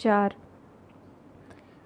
4।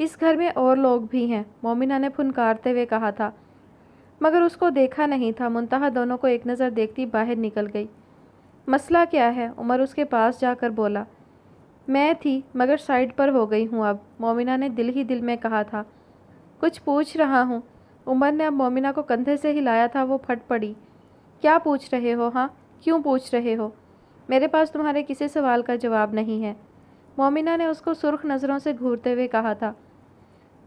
اس گھر میں اور لوگ بھی ہیں، مومنہ نے پھنکارتے ہوئے کہا تھا، مگر اس کو دیکھا نہیں تھا۔ منتہا دونوں کو ایک نظر دیکھتی باہر نکل گئی۔ مسئلہ کیا ہے؟ عمر اس کے پاس جا کر بولا۔ میں تھی مگر سائڈ پر ہو گئی ہوں اب، مومنہ نے دل ہی دل میں کہا تھا۔ کچھ پوچھ رہا ہوں۔ عمر نے اب مومنہ کو کندھے سے ہلایا تھا، وہ پھٹ پڑی۔ کیا پوچھ رہے ہو؟ ہاں کیوں پوچھ رہے ہو؟ میرے پاس تمہارے کسی سوال کا جواب نہیں ہے، مومنہ نے اس کو سرخ نظروں سے گھورتے ہوئے کہا تھا۔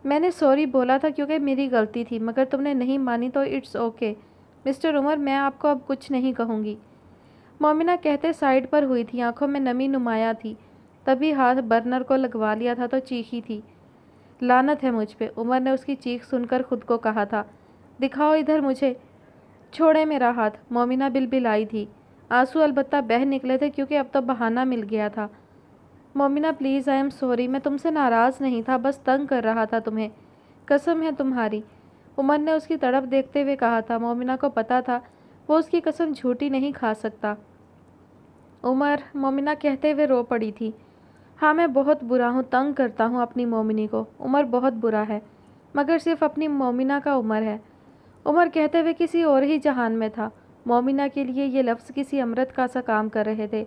میں نے سوری بولا تھا کیونکہ میری غلطی تھی، مگر تم نے نہیں مانی تو اٹس اوکے مسٹر عمر، میں آپ کو اب کچھ نہیں کہوں گی، مومنہ کہتے سائڈ پر ہوئی تھی، آنکھوں میں نمی نمایاں تھی۔ تبھی ہاتھ برنر کو لگوا لیا تھا تو چیخی تھی۔ لعنت ہے مجھ پہ، عمر نے اس کی چیخ سن کر خود کو کہا تھا۔ دکھاؤ ادھر مجھے۔ چھوڑے میرا ہاتھ، مومنہ بلبلائی تھی۔ آنسو البتہ بہہ نکلے تھے کیونکہ اب تو بہانہ مل گیا تھا۔ مومنہ پلیز آئی ایم سوری، میں تم سے ناراض نہیں تھا، بس تنگ کر رہا تھا تمہیں، قسم ہے تمہاری، عمر نے اس کی طرف دیکھتے ہوئے کہا تھا۔ مومنہ کو پتا تھا وہ اس کی قسم جھوٹی نہیں کھا سکتا۔ عمر، مومنہ کہتے ہوئے رو پڑی تھی۔ ہاں میں بہت برا ہوں، تنگ کرتا ہوں اپنی مومنی کو، عمر بہت برا ہے، مگر صرف اپنی مومنہ کا عمر ہے۔ عمر کہتے ہوئے کسی اور ہی جہان میں تھا، مومنہ کے لیے یہ لفظ کسی امرت کا سا کام کر رہے تھے،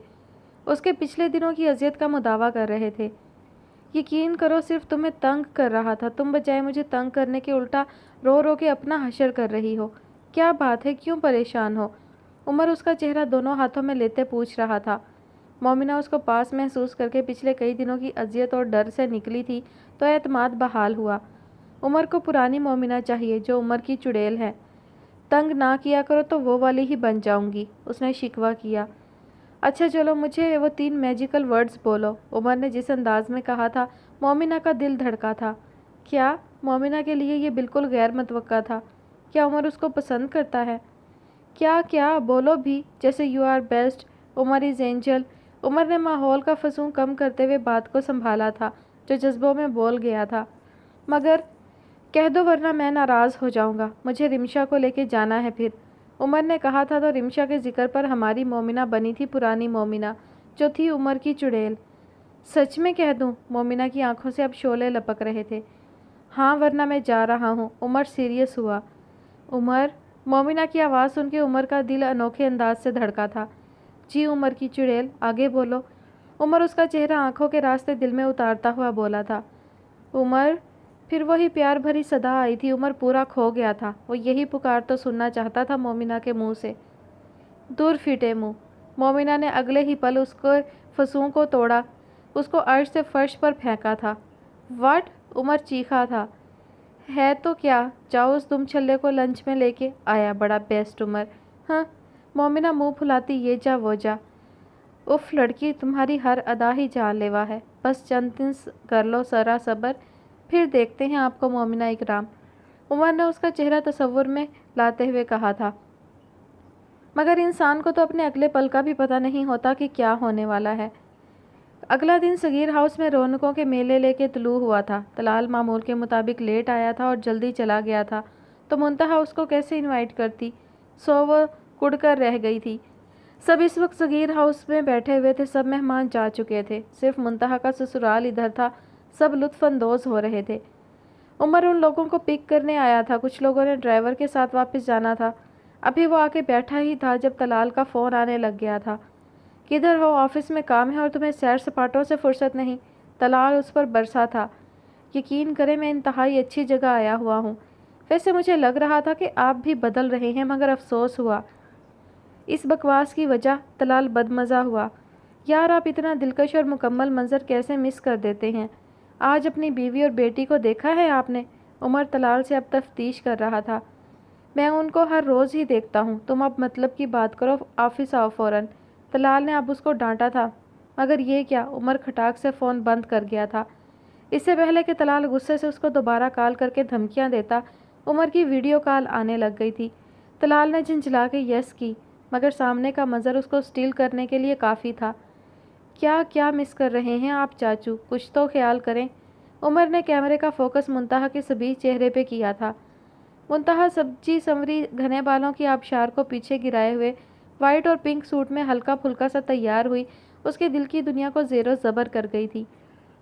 اس کے پچھلے دنوں کی اذیت کا مداوع کر رہے تھے۔ یقین کرو صرف تمہیں تنگ کر رہا تھا، تم بجائے مجھے تنگ کرنے کے الٹا رو رو کے اپنا حشر کر رہی ہو، کیا بات ہے، کیوں پریشان ہو؟ عمر اس کا چہرہ دونوں ہاتھوں میں لیتے پوچھ رہا تھا۔ مومنہ اس کو پاس محسوس کر کے پچھلے کئی دنوں کی اذیت اور ڈر سے نکلی تھی تو اعتماد بحال ہوا۔ عمر کو پرانی مومنہ چاہیے جو عمر کی چڑیل ہے، تنگ نہ کیا کرو تو وہ والی ہی بن جاؤں گی، اس نے شکوہ کیا۔ اچھا چلو مجھے وہ 3 میجیکل ورڈز بولو، عمر نے جس انداز میں کہا تھا مومنہ کا دل دھڑکا تھا۔ کیا؟ مومنہ کے لیے یہ بالکل غیر متوقع تھا۔ کیا عمر اس کو پسند کرتا ہے؟ کیا بولو بھی، جیسے you are best, Umar is angel. Umar نے ماحول کا فسوں کم کرتے ہوئے بات کو سنبھالا تھا جو جذبوں میں بول گیا تھا۔ مگر کہہ دو ورنہ میں ناراض ہو جاؤں گا، مجھے رمشا کو لے کے جانا ہے پھر، عمر نے کہا تھا تو رمشا کے ذکر پر ہماری مومنہ بنی تھی پرانی مومنہ جو تھی عمر کی چڑیل۔ سچ میں کہہ دوں؟ مومنہ کی آنکھوں سے اب شعلے لپک رہے تھے۔ ہاں ورنہ میں جا رہا ہوں، عمر سیریس ہوا۔ عمر، مومنہ کی آواز سن کے عمر کا دل انوکھے انداز سے دھڑکا تھا۔ جی عمر کی چڑیل، آگے بولو، عمر اس کا چہرہ آنکھوں کے راستے دل میں اتارتا ہوا بولا تھا۔ عمر، پھر وہی پیار بھری صدا آئی تھی، عمر پورا کھو گیا تھا، وہ یہی پکار تو سننا چاہتا تھا مومنہ کے منہ سے۔ دور پھٹے منہ، مومنہ نے اگلے ہی پل اس کے فسوں کو توڑا، اس کو عرش سے فرش پر پھینکا تھا۔ واٹ؟ عمر چیخا تھا۔ ہے تو کیا، جاؤ اس دم چھلے کو لنچ میں لے کے آیا، بڑا بیسٹ عمر۔ ہاں، مومنہ منہ پھلاتی یہ جا وہ جا۔ اف لڑکی، تمہاری ہر ادا ہی جان لیوا ہے، بس چند دن کر لو ذرا صبر، پھر دیکھتے ہیں آپ کو مومنہ اکرام، عمر نے اس کا چہرہ تصور میں لاتے ہوئے کہا تھا۔ مگر انسان کو تو اپنے اگلے پل کا بھی پتہ نہیں ہوتا کہ کیا ہونے والا ہے۔ اگلا دن صغیر ہاؤس میں رونقوں کے میلے لے کے طلوع ہوا تھا۔ طلال معمول کے مطابق لیٹ آیا تھا اور جلدی چلا گیا تھا تو منتہا اس کو کیسے انوائٹ کرتی، سو وہ کڑ کر رہ گئی تھی۔ سب اس وقت صغیر ہاؤس میں بیٹھے ہوئے تھے، سب مہمان جا چکے تھے، صرف منتہا کا سسرال ادھر تھا، سب لطف اندوز ہو رہے تھے۔ عمر ان لوگوں کو پک کرنے آیا تھا، کچھ لوگوں نے ڈرائیور کے ساتھ واپس جانا تھا۔ ابھی وہ آ کے بیٹھا ہی تھا جب طلال کا فون آنے لگ گیا تھا۔ کدھر ہو؟ آفس میں کام ہے اور تمہیں سیر سپاٹوں سے فرصت نہیں، طلال اس پر برسا تھا۔ یقین کریں میں انتہائی اچھی جگہ آیا ہوا ہوں، ویسے مجھے لگ رہا تھا کہ آپ بھی بدل رہے ہیں، مگر افسوس ہوا اس بکواس کی وجہ۔ طلال بدمزہ ہوا۔ یار آپ اتنا دلکش اور مکمل منظر کیسے مس کر دیتے ہیں؟ آج اپنی بیوی اور بیٹی کو دیکھا ہے آپ نے؟ عمر طلال سے اب تفتیش کر رہا تھا۔ میں ان کو ہر روز ہی دیکھتا ہوں، تم اب مطلب کی بات کرو، آفس آؤ فوراً، طلال نے اب اس کو ڈانٹا تھا۔ مگر یہ کیا؟ عمر کھٹاک سے فون بند کر گیا تھا۔ اس سے پہلے کہ طلال غصے سے اس کو دوبارہ کال کر کے دھمکیاں دیتا، عمر کی ویڈیو کال آنے لگ گئی تھی۔ طلال نے جھنجھلا کے یس کی، مگر سامنے کا منظر اس کو اسٹیل کرنے کے لیے کافی تھا۔ کیا مس کر رہے ہیں آپ چاچو؟ کچھ تو خیال کریں۔ عمر نے کیمرے کا فوکس منتہا کے سبیہ چہرے پہ کیا تھا۔ منتہا سبزی سنوری گھنے بالوں کی آبشار کو پیچھے گرائے ہوئے وائٹ اور پنک سوٹ میں ہلکا پھلکا سا تیار ہوئی، اس کے دل کی دنیا کو زیر و زبر کر گئی تھی۔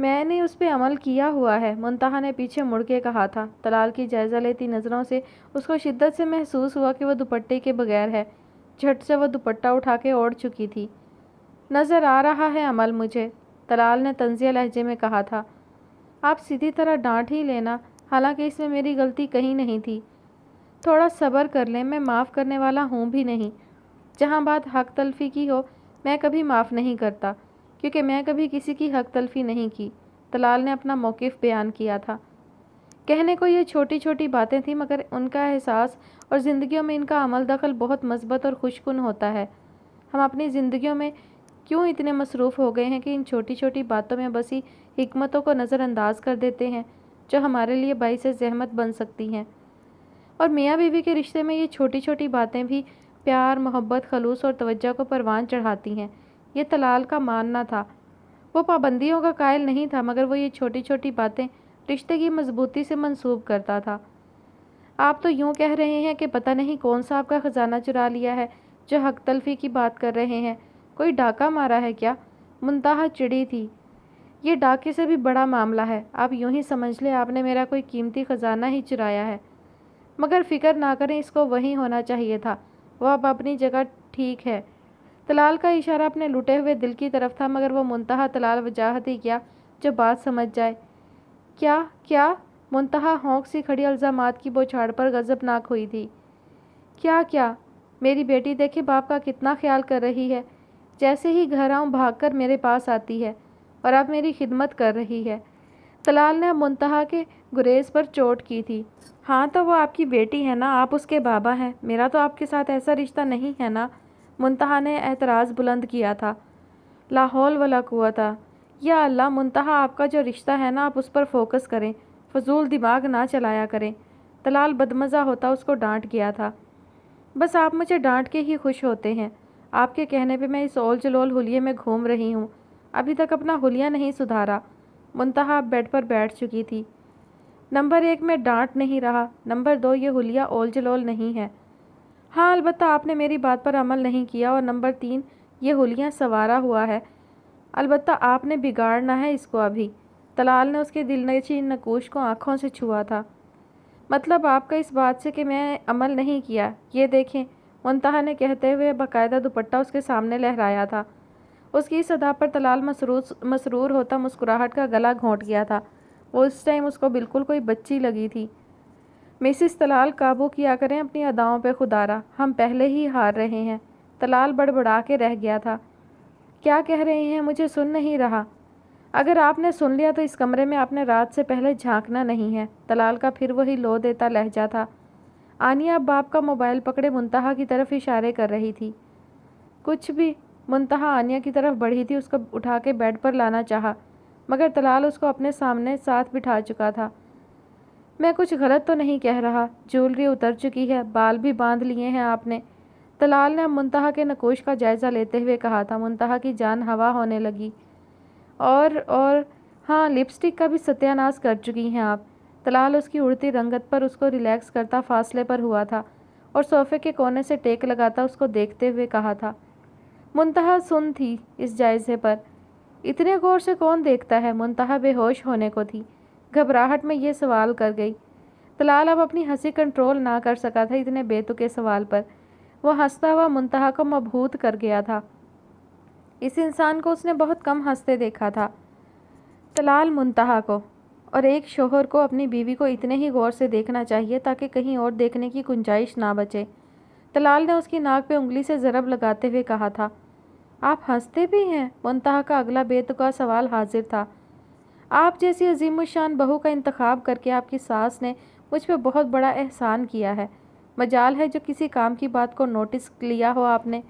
میں نے اس پہ عمل کیا ہوا ہے، منتہا نے پیچھے مڑ کے کہا تھا۔ طلال کی جائزہ لیتی نظروں سے اس کو شدت سے محسوس ہوا کہ وہ دوپٹے کے بغیر ہے۔ جھٹ سے وہ دوپٹہ اٹھا کے اوڑھ چکی تھی۔ نظر آ رہا ہے عمل مجھے، طلال نے طنزیہ لہجے میں کہا تھا۔ آپ سیدھی طرح ڈانٹ ہی لینا، حالانکہ اس میں میری غلطی کہیں نہیں تھی۔ تھوڑا صبر کر لیں، میں معاف کرنے والا ہوں بھی نہیں۔ جہاں بات حق تلفی کی ہو، میں کبھی معاف نہیں کرتا، کیونکہ میں کبھی کسی کی حق تلفی نہیں کی۔ طلال نے اپنا موقف بیان کیا تھا۔ کہنے کو یہ چھوٹی چھوٹی باتیں تھیں، مگر ان کا احساس اور زندگیوں میں ان کا عمل دخل بہت مثبت اور خوش کن ہوتا ہے۔ ہم اپنی زندگیوں میں کیوں اتنے مصروف ہو گئے ہیں کہ ان چھوٹی چھوٹی باتوں میں بسی حکمتوں کو نظر انداز کر دیتے ہیں جو ہمارے لیے باعث زحمت بن سکتی ہیں۔ اور میاں بیوی کے رشتے میں یہ چھوٹی چھوٹی باتیں بھی پیار، محبت، خلوص اور توجہ کو پروان چڑھاتی ہیں۔ یہ طلال کا ماننا تھا۔ وہ پابندیوں کا قائل نہیں تھا، مگر وہ یہ چھوٹی چھوٹی باتیں رشتے کی مضبوطی سے منسوب کرتا تھا۔ آپ تو یوں کہہ رہے ہیں کہ پتہ نہیں کون سا آپ کا خزانہ چرا لیا ہے جو حق تلفی کی بات کر رہے ہیں۔ کوئی ڈاکہ مارا ہے کیا؟ منتہا چڑی تھی۔ یہ ڈاکے سے بھی بڑا معاملہ ہے۔ آپ یوں ہی سمجھ لیں آپ نے میرا کوئی قیمتی خزانہ ہی چرایا ہے۔ مگر فکر نہ کریں، اس کو وہی ہونا چاہیے تھا۔ وہ اب اپنی جگہ ٹھیک ہے۔ طلال کا اشارہ اپنے لٹے ہوئے دل کی طرف تھا، مگر وہ منتہا طلال وجاہت ہی کیا جو بات سمجھ جائے۔ کیا؟ منتہا ہونک سی کھڑی الزامات کی بوچھاڑ پر غضبناک ہوئی تھی۔ کیا؟ میری بیٹی دیکھے باپ کا کتنا خیال کر رہی ہے۔ جیسے ہی گھر آؤں بھاگ کر میرے پاس آتی ہے اور اب میری خدمت کر رہی ہے۔ طلال نے اب منتہا کے گریز پر چوٹ کی تھی۔ ہاں تو وہ آپ کی بیٹی ہے نا، آپ اس کے بابا ہیں۔ میرا تو آپ کے ساتھ ایسا رشتہ نہیں ہے نا، منتہا نے اعتراض بلند کیا تھا۔ لا حول ولا قوت، یا اللہ، منتہا آپ کا جو رشتہ ہے نا، آپ اس پر فوکس کریں، فضول دماغ نہ چلایا کریں۔ طلال بدمزہ ہوتا اس کو ڈانٹ گیا تھا۔ بس آپ مجھے ڈانٹ کے ہی خوش ہوتے ہیں۔ آپ کے کہنے پہ میں اس اول جلول حلیے میں گھوم رہی ہوں، ابھی تک اپنا حلیہ نہیں سدھارا۔ منتہا اب بیڈ پر بیٹھ چکی تھی۔ نمبر 1 میں ڈانٹ نہیں رہا، نمبر 2 یہ حلیہ اول جلول نہیں ہے۔ ہاں البتہ آپ نے میری بات پر عمل نہیں کیا، اور نمبر 3 یہ حلیہ سنوارا ہوا ہے، البتہ آپ نے بگاڑنا ہے اس کو ابھی۔ طلال نے اس کے دل نشین نقوش کو آنکھوں سے چھوا تھا۔ مطلب آپ کا اس بات سے کہ میں عمل نہیں کیا؟ یہ دیکھیں، منتہا نے کہتے ہوئے باقاعدہ دوپٹہ اس کے سامنے لہرایا تھا۔ اس کی اس ادا پر طلال مسرور ہوتا مسکراہٹ کا گلا گھونٹ گیا تھا۔ وہ اس ٹائم اس کو بالکل کوئی بچی لگی تھی۔ مسز طلال، قابو کیا کریں اپنی اداؤں پہ خدارا، ہم پہلے ہی ہار رہے ہیں۔ طلال بڑبڑا کے رہ گیا تھا۔ کیا کہہ رہے ہیں؟ مجھے سن نہیں رہا۔ اگر آپ نے سن لیا تو اس کمرے میں آپ نے رات سے پہلے جھانکنا نہیں ہے۔ طلال کا پھر وہی لو دیتا لہجہ تھا۔ آنیہ اب باپ کا موبائل پکڑے منتہا کی طرف اشارے کر رہی تھی۔ کچھ بھی؟ منتہا آنیہ کی طرف بڑھی تھی، اس کو اٹھا کے بیڈ پر لانا چاہا، مگر طلال اس کو اپنے سامنے ساتھ بٹھا چکا تھا۔ میں کچھ غلط تو نہیں کہہ رہا؟ جولری اتر چکی ہے، بال بھی باندھ لیے ہیں آپ نے، طلال نے اب منتہا کے نقوش کا جائزہ لیتے ہوئے کہا تھا۔ منتہا کی جان ہوا ہونے لگی۔ اور ہاں، لپسٹک کا بھی ستیہ ناش کر چکی ہیں آپ۔ طلال اس کی اڑتی رنگت پر اس کو ریلیکس کرتا فاصلے پر ہوا تھا اور صوفے کے کونے سے ٹیک لگاتا اس کو دیکھتے ہوئے کہا تھا۔ منتہا سن تھی اس جائزے پر۔ اتنے غور سے کون دیکھتا ہے؟ منتہا بے ہوش ہونے کو تھی، گھبراہٹ میں یہ سوال کر گئی۔ طلال اب اپنی ہنسی کنٹرول نہ کر سکا تھا اتنے بے تکے سوال پر۔ وہ ہنستا ہوا منتہا کو مبہوت کر گیا تھا۔ اس انسان کو اس نے بہت کم ہنستے دیکھا تھا۔ طلال منتہا کو اور ایک شوہر کو اپنی بیوی کو اتنے ہی غور سے دیکھنا چاہیے تاکہ کہیں اور دیکھنے کی گنجائش نہ بچے۔ طلال نے اس کی ناک پہ انگلی سے ضرب لگاتے ہوئے کہا تھا۔ آپ ہنستے بھی ہیں؟ منتہا کا اگلا بے تکا سوال حاضر تھا۔ آپ جیسی عظیم الشان بہو کا انتخاب کر کے آپ کی ساس نے مجھ پہ بہت بڑا احسان کیا ہے۔ مجال ہے جو کسی کام کی بات کو نوٹس لیا ہو آپ نے۔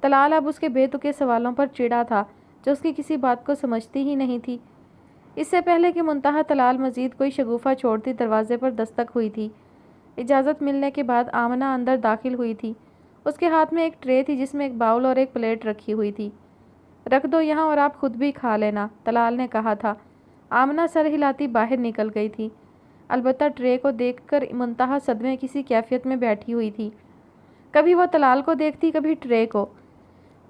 طلال اب اس کے بے تکے سوالوں پر چڑا تھا جو اس کی کسی بات کو سمجھتی ہی نہیں تھی۔ اس سے پہلے کہ منتہا طلال مزید کوئی شگوفہ چھوڑتی دروازے پر دستک ہوئی تھی۔ اجازت ملنے کے بعد آمنہ اندر داخل ہوئی تھی۔ اس کے ہاتھ میں ایک ٹرے تھی جس میں ایک باؤل اور ایک پلیٹ رکھی ہوئی تھی۔ رکھ دو یہاں اور آپ خود بھی کھا لینا، طلال نے کہا تھا۔ آمنہ سر ہلاتی باہر نکل گئی تھی۔ البتہ ٹرے کو دیکھ کر منتہا صدمے کسی کیفیت میں بیٹھی ہوئی تھی۔ کبھی وہ طلال کو دیکھتی، کبھی ٹرے کو۔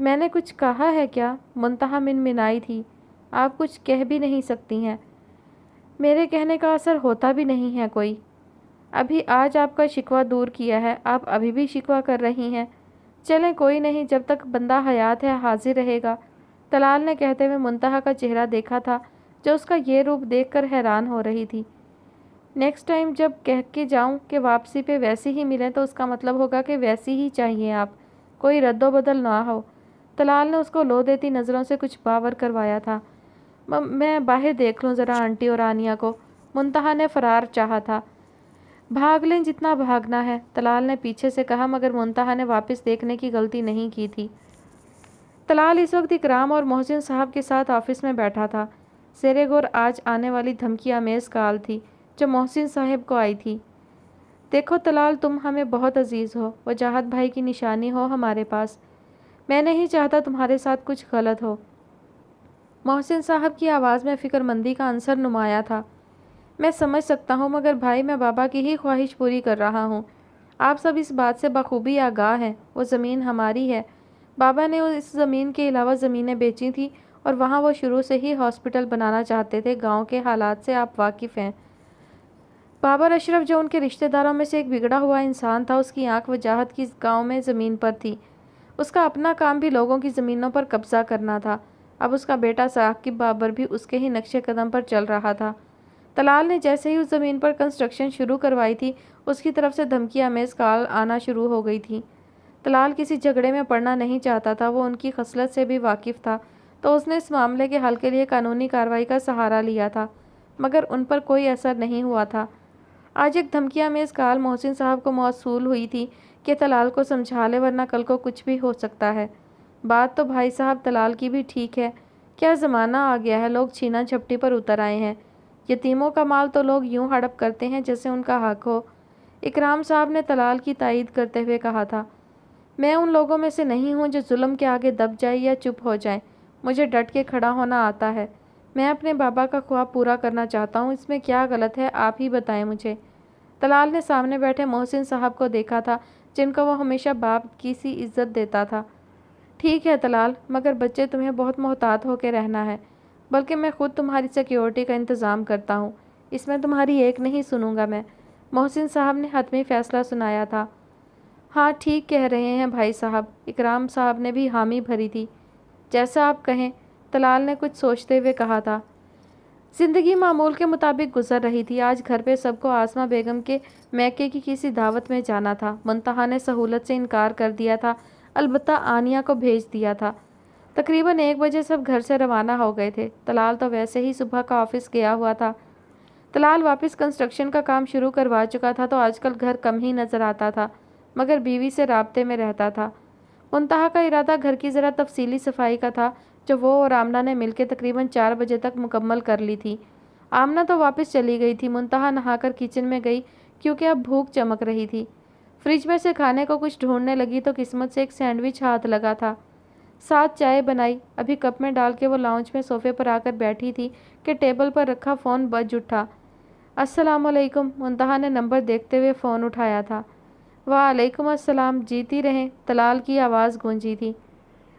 میں نے کچھ کہا ہے کیا؟ منتہا منمنائی تھی۔ آپ کچھ کہہ بھی نہیں سکتی ہیں، میرے کہنے کا اثر ہوتا بھی نہیں ہے کوئی۔ ابھی آج آپ کا شکوہ دور کیا ہے، آپ ابھی بھی شکوہ کر رہی ہیں۔ چلیں کوئی نہیں، جب تک بندہ حیات ہے حاضر رہے گا۔ طلال نے کہتے ہوئے منتہا کا چہرہ دیکھا تھا، جو اس کا یہ روپ دیکھ کر حیران ہو رہی تھی۔ نیکسٹ ٹائم جب کہہ کے جاؤں کہ واپسی پہ ویسی ہی ملیں تو اس کا مطلب ہوگا کہ ویسی ہی چاہیے آپ، کوئی رد و بدل نہ ہو۔ طلال نے اس کو لو دیتی نظروں سے کچھ باور کروایا تھا۔ میں باہر دیکھ لوں ذرا آنٹی اور آنیا کو۔ منتہا نے فرار چاہا تھا۔ بھاگ لیں جتنا بھاگنا ہے، طلال نے پیچھے سے کہا، مگر منتہا نے واپس دیکھنے کی غلطی نہیں کی تھی۔ طلال اس وقت اکرام اور محسن صاحب کے ساتھ آفس میں بیٹھا تھا۔ زیر غور آج آنے والی دھمکی آمیز کال تھی جو محسن صاحب کو آئی تھی۔ دیکھو طلال، تم ہمیں بہت عزیز ہو، وجاہت بھائی کی نشانی ہو ہمارے پاس۔ میں نہیں چاہتا تمہارے ساتھ کچھ غلط ہو۔ محسن صاحب کی آواز میں فکر مندی کا عنصر نمایاں تھا۔ میں سمجھ سکتا ہوں، مگر بھائی میں بابا کی ہی خواہش پوری کر رہا ہوں۔ آپ سب اس بات سے بخوبی آگاہ ہیں، وہ زمین ہماری ہے۔ بابا نے اس زمین کے علاوہ زمینیں بیچی تھیں اور وہاں وہ شروع سے ہی ہاسپٹل بنانا چاہتے تھے۔ گاؤں کے حالات سے آپ واقف ہیں۔ بابر اشرف جو ان کے رشتہ داروں میں سے ایک بگڑا ہوا انسان تھا، اس کی آنکھ وجاہت کی گاؤں میں زمین پر تھی۔ اس کا اپنا کام بھی لوگوں کی زمینوں پر قبضہ کرنا تھا۔ اب اس کا بیٹا ثاقب بابر بھی اس کے ہی نقش قدم پر چل رہا تھا۔ طلال نے جیسے ہی اس زمین پر کنسٹرکشن شروع کروائی تھی، اس کی طرف سے دھمکی آمیز کال آنا شروع ہو گئی تھی۔ طلال کسی جھگڑے میں پڑنا نہیں چاہتا تھا، وہ ان کی خصلت سے بھی واقف تھا، تو اس نے اس معاملے کے حل کے لیے قانونی کارروائی کا سہارا لیا تھا، مگر ان پر کوئی اثر نہیں ہوا تھا۔ آج ایک دھمکی آمیز کال محسن صاحب کو موصول ہوئی تھی کہ طلال کو سمجھا لے، ورنہ کل کو کچھ بھی ہو سکتا ہے۔ بات تو بھائی صاحب طلال کی بھی ٹھیک ہے، کیا زمانہ آ گیا ہے، لوگ چھینا جھپٹی پر اتر آئے ہیں۔ یتیموں کا مال تو لوگ یوں ہڑپ کرتے ہیں جیسے ان کا حق ہو۔ اکرام صاحب نے طلال کی تائید کرتے ہوئے کہا تھا۔ میں ان لوگوں میں سے نہیں ہوں جو ظلم کے آگے دب جائے یا چپ ہو جائیں، مجھے ڈٹ کے کھڑا ہونا آتا ہے۔ میں اپنے بابا کا خواب پورا کرنا چاہتا ہوں، اس میں کیا غلط ہے آپ ہی بتائیں مجھے۔ طلال نے سامنے بیٹھے محسن صاحب کو دیکھا تھا، جن کو وہ ہمیشہ باپ کی سی عزت دیتا تھا۔ ٹھیک ہے طلال، مگر بچے تمہیں بہت محتاط ہو کے رہنا ہے، بلکہ میں خود تمہاری سیکیورٹی کا انتظام کرتا ہوں، اس میں تمہاری ایک نہیں سنوں گا میں۔ محسن صاحب نے حتمی فیصلہ سنایا تھا۔ ہاں ٹھیک کہہ رہے ہیں بھائی صاحب، اکرام صاحب نے بھی حامی بھری تھی۔ جیسا آپ کہیں، طلال نے کچھ سوچتے ہوئے کہا تھا۔ زندگی معمول کے مطابق گزر رہی تھی۔ آج گھر پہ سب کو آسمہ بیگم کے میکے کی کسی دعوت میں جانا تھا۔ منتہا نے سہولت سے انکار کر دیا تھا، البتہ آنیا کو بھیج دیا تھا۔ تقریباً 1 بجے سب گھر سے روانہ ہو گئے تھے۔ طلال تو ویسے ہی صبح کا آفس گیا ہوا تھا۔ طلال واپس کنسٹرکشن کا کام شروع کروا چکا تھا، تو آج کل گھر کم ہی نظر آتا تھا، مگر بیوی سے رابطے میں رہتا تھا۔ منتہا کا ارادہ گھر کی ذرا تفصیلی صفائی کا تھا، جو وہ اور آمنہ نے مل کے تقریباً 4 بجے تک مکمل کر لی تھی۔ آمنہ تو واپس چلی گئی تھی، منتہا نہا کر کچن میں گئی کیونکہ اب بھوک چمک رہی تھی۔ فریج میں سے کھانے کو کچھ ڈھونڈنے لگی تو قسمت سے ایک سینڈوچ ہاتھ لگا تھا۔ ساتھ چائے بنائی، ابھی کپ میں ڈال کے وہ لاؤنج میں صوفے پر آ کر بیٹھی تھی کہ ٹیبل پر رکھا فون بج اٹھا۔ السلام علیکم، منتہا نے نمبر دیکھتے ہوئے فون اٹھایا تھا۔ وعلیکم السلام، جیتی رہیں، طلال کی آواز گونجی تھی۔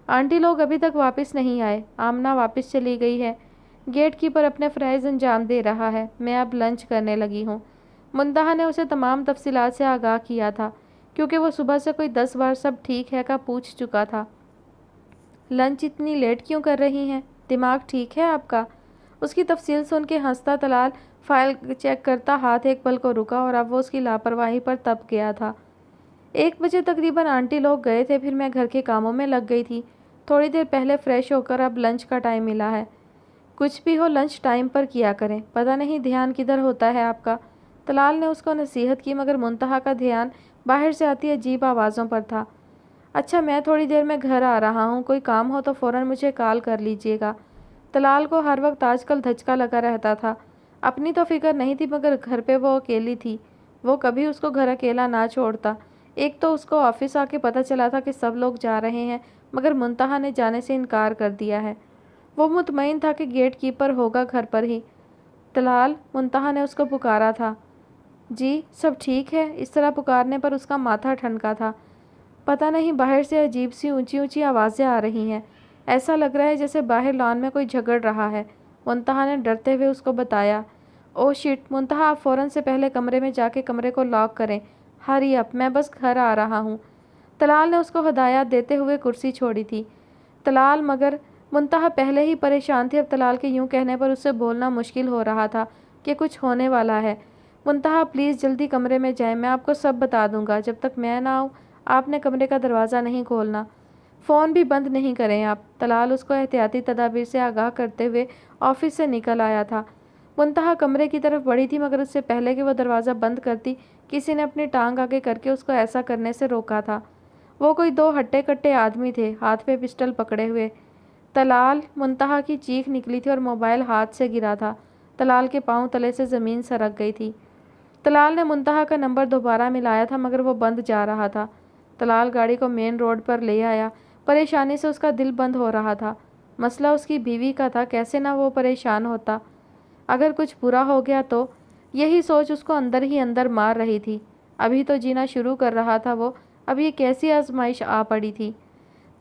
آنٹی لوگ ابھی تک واپس نہیں آئے، آمنہ واپس چلی گئی ہے، گیٹ کیپر اپنے فرائض انجام دے رہا ہے، میں اب لنچ کرنے لگی ہوں۔ منتہا نے اسے تمام تفصیلات سے آگاہ کیا تھا، کیونکہ وہ صبح سے کوئی 10 بار سب ٹھیک ہے کا پوچھ چکا تھا۔ لنچ اتنی لیٹ کیوں کر رہی ہیں؟ دماغ ٹھیک ہے آپ کا؟ اس کی تفصیل سن کے ہنستا طلال فائل چیک کرتا ہاتھ ایک پل کو رکا، اور اب وہ اس کی لاپرواہی پر تپ گیا تھا۔ 1 بجے تقریباً آنٹی لوگ گئے تھے، پھر میں گھر کے کاموں میں لگ گئی تھی، تھوڑی دیر پہلے فریش ہو کر اب لنچ کا ٹائم ملا ہے۔ کچھ بھی ہو لنچ ٹائم پر کیا کریں، پتہ نہیں دھیان کدھر ہوتا ہے آپ کا۔ طلال نے اس کو نصیحت کی، مگر منتہا کا دھیان باہر سے آتی عجیب آوازوں پر تھا۔ اچھا میں تھوڑی دیر میں گھر آ رہا ہوں، کوئی کام ہو تو فوراً مجھے کال کر لیجیے گا۔ طلال کو ہر وقت آج کل دھچکا لگا رہتا تھا۔ اپنی تو فکر نہیں تھی، مگر گھر پہ وہ اکیلی تھی، وہ کبھی اس کو گھر اکیلا نہ چھوڑتا۔ ایک تو اس کو آفس آ کے پتہ چلا تھا کہ سب لوگ جا رہے ہیں، مگر منتہا نے جانے سے انکار کر دیا ہے۔ وہ مطمئن تھا کہ گیٹ کیپر ہوگا گھر پر ہی۔ طلال، منتہا نے اس کو پکارا تھا۔ جی سب ٹھیک ہے؟ اس طرح پکارنے پر اس کا ماتھا ٹھنکا تھا۔ پتہ نہیں باہر سے عجیب سی اونچی اونچی آوازیں آ رہی ہیں، ایسا لگ رہا ہے جیسے باہر لان میں کوئی جھگڑ رہا ہے۔ منتہا نے ڈرتے ہوئے اس کو بتایا۔ او شٹ، منتہا آپ فوراً سے پہلے کمرے میں جا کے کمرے کو لاک کریں، ہری اپ، میں بس گھر آ رہا ہوں۔ طلال نے اس کو ہدایات دیتے ہوئے کرسی چھوڑی تھی۔ طلال مگر منتہا پہلے ہی پریشان تھی، اب طلال کے یوں کہنے پر اس سے بولنا مشکل ہو رہا تھا کہ کچھ ہونے والا ہے۔ منتہا پلیز جلدی کمرے میں جائیں، میں آپ کو سب بتا دوں گا، جب تک میں نہ آؤں آپ نے کمرے کا دروازہ نہیں کھولنا، فون بھی بند نہیں کریں آپ۔ طلال اس کو احتیاطی تدابیر سے آگاہ کرتے ہوئے آفس سے نکل آیا تھا۔ منتہا کمرے کی طرف بڑھی تھی مگر اس سے پہلے کہ وہ دروازہ بند کرتی کسی نے اپنی ٹانگ آگے کر کے اس کو ایسا کرنے سے روکا تھا۔ وہ کوئی 2 ہٹے کٹے آدمی تھے، ہاتھ پہ پسٹل پکڑے ہوئے۔ طلال، منتہا کی چیخ نکلی تھی اور موبائل ہاتھ سے گرا تھا۔ طلال کے پاؤں تلے سے زمین سرک گئی تھی۔ طلال نے منتہا کا نمبر دوبارہ ملایا تھا مگر وہ بند جا رہا تھا۔ طلال گاڑی کو مین روڈ پر لے آیا، پریشانی سے اس کا دل بند ہو رہا تھا۔ مسئلہ اس کی بیوی کا تھا، کیسے نہ وہ پریشان ہوتا۔ اگر کچھ برا ہو گیا تو، یہی سوچ اس کو اندر ہی اندر مار رہی تھی۔ ابھی تو جینا شروع کر رہا تھا وہ، اب یہ کیسی آزمائش آ پڑی تھی۔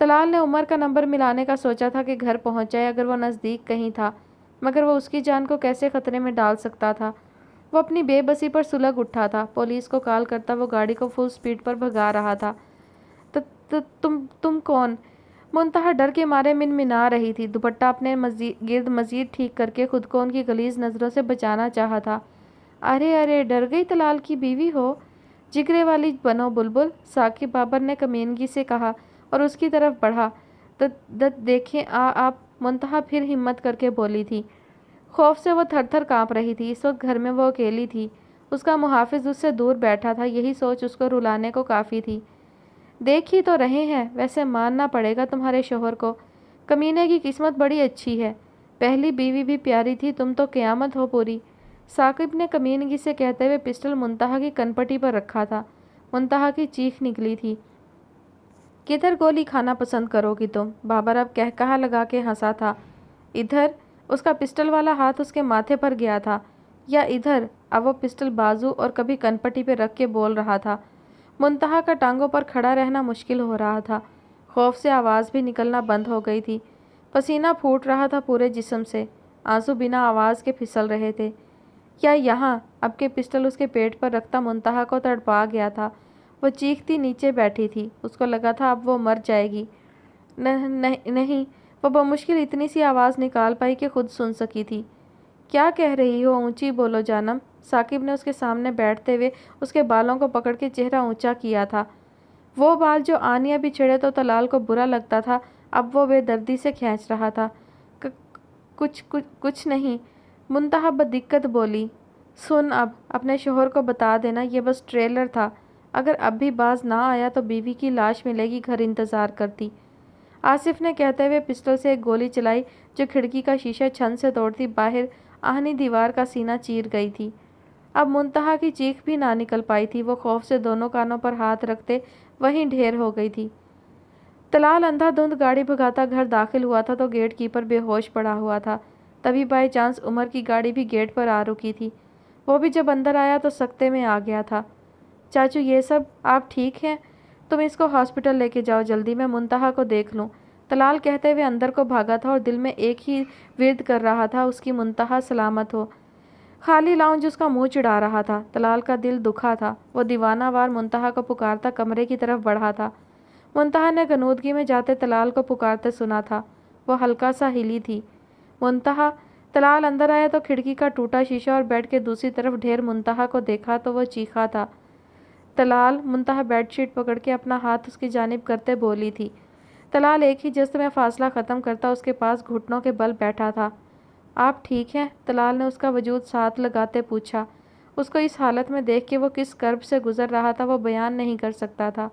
طلال نے عمر کا نمبر ملانے کا سوچا تھا کہ گھر پہنچ جائے اگر وہ نزدیک کہیں تھا، مگر وہ اس کی جان کو کیسے خطرے میں ڈال سکتا تھا۔ وہ اپنی بے بسی پر سلگ اٹھا تھا، پولیس کو کال کرتا وہ گاڑی کو فل سپیڈ پر بھگا رہا تھا۔ تم کون؟ منتہا ڈر کے مارے منمنا رہی تھی، دوپٹہ اپنے گرد مزید ٹھیک کر کے خود کو ان کی غلیظ نظروں سے بچانا چاہا تھا۔ ارے ڈر گئی، طلال کی بیوی ہو؟ جگرے والی بنو بلبل، ثاقب بابر نے کمینگی سے کہا اور اس کی طرف بڑھا۔ دیکھیں آپ، منتہا پھر ہمت کر کے بولی تھی۔ خوف سے وہ تھر تھر کانپ رہی تھی۔ اس وقت گھر میں وہ اکیلی تھی، اس کا محافظ اس سے دور بیٹھا تھا، یہی سوچ اس کو رلانے کو کافی تھی۔ دیکھ ہی تو رہے ہیں، ویسے ماننا پڑے گا تمہارے شوہر کو، کمینے کی قسمت بڑی اچھی ہے، پہلی بیوی بھی پیاری تھی، تم تو قیامت ہو پوری۔ ثاقب نے کمینگی سے کہتے ہوئے پسٹل منتہا کی کنپٹی پر رکھا تھا۔ منتہا کی چیخ نکلی تھی۔ کدھر گولی کھانا پسند کرو گی تم؟ بابر اب کہا لگا کے ہنسا تھا۔ ادھر، اس کا پسٹل والا ہاتھ اس کے ماتھے پر گیا تھا، یا ادھر؟ اب وہ پسٹل بازو اور کبھی کنپٹی پہ رکھ کے بول رہا تھا۔ منتہا کا ٹانگوں پر کھڑا رہنا مشکل ہو رہا تھا، خوف سے آواز بھی نکلنا بند ہو گئی تھی، پسینہ پھوٹ رہا تھا پورے جسم سے، آنسو بنا آواز کے پھسل رہے تھے۔ کیا یہاں؟ اب کے پسٹل اس کے پیٹ پر رکھتا منتہا کو تڑپا گیا تھا، وہ چیختی نیچے بیٹھی تھی، اس کو لگا تھا اب وہ مر جائے گی۔ نہیں، وہ بمشکل اتنی سی آواز نکال پائی کہ خود سن سکی تھی۔ کیا کہہ رہی ہو؟ اونچی بولو جانم۔ ثاقب نے اس کے سامنے بیٹھتے ہوئے اس کے بالوں کو پکڑ کے چہرہ اونچا کیا تھا۔ وہ بال جو آنیا بھی چھڑے تو طلال کو برا لگتا تھا، اب وہ بے دردی سے کھینچ رہا تھا۔ کچھ نہیں، منتہا بدقت بولی۔ سن، اب اپنے شوہر کو بتا دینا یہ بس ٹریلر تھا، اگر اب بھی باز نہ آیا تو بیوی کی لاش ملے گی، گھر انتظار کرتی۔ آصف نے کہتے ہوئے پسٹل سے ایک گولی چلائی جو کھڑکی کا شیشہ چھن سے توڑتی باہر آہنی دیوار کا سینہ چیر گئی تھی۔ اب منتہا کی چیخ بھی نہ نکل پائی تھی، وہ خوف سے دونوں کانوں پر ہاتھ رکھتے وہیں ڈھیر ہو گئی تھی۔ طلال اندھا دھند گاڑی بھگاتا گھر داخل ہوا تھا تو گیٹ کیپر بے ہوش پڑا ہوا تھا، تبھی بائی چانس عمر کی گاڑی بھی گیٹ پر آ رکی تھی، وہ بھی جب اندر آیا تو سکتے میں آ گیا تھا۔ چاچو یہ سب، آپ ٹھیک ہیں؟ تم اس کو ہاسپٹل لے کے جاؤ جلدی، میں منتہا کو دیکھ لوں، طلال کہتے ہوئے اندر کو بھاگا تھا اور دل میں ایک ہی ورد کر رہا تھا، اس کی منتہا سلامت ہو۔ خالی لاؤنج اس کا منہ چڑھا رہا تھا، طلال کا دل دکھا تھا، وہ دیوانہ وار منتہا کو پکارتا کمرے کی طرف بڑھا تھا۔ منتہا نے غنودگی میں جاتے طلال کو پکارتے سنا تھا، وہ ہلکا سا ہلی تھی۔ منتہا! طلال اندر آیا تو کھڑکی کا ٹوٹا شیشہ اور بیڈ کے دوسری طرف ڈھیر منتہا کو دیکھا تو وہ چیخا تھا۔ طلال! منتہا بیڈ شیٹ پکڑ کے اپنا ہاتھ اس کی جانب کرتے بولی تھی۔ طلال ایک ہی جست میں فاصلہ ختم کرتا اس کے پاس گھٹنوں کے بل بیٹھا تھا۔ آپ ٹھیک ہیں؟ طلال نے اس کا وجود ساتھ لگاتے پوچھا۔ اس کو اس حالت میں دیکھ کے وہ کس کرب سے گزر رہا تھا وہ بیان نہیں کر سکتا تھا۔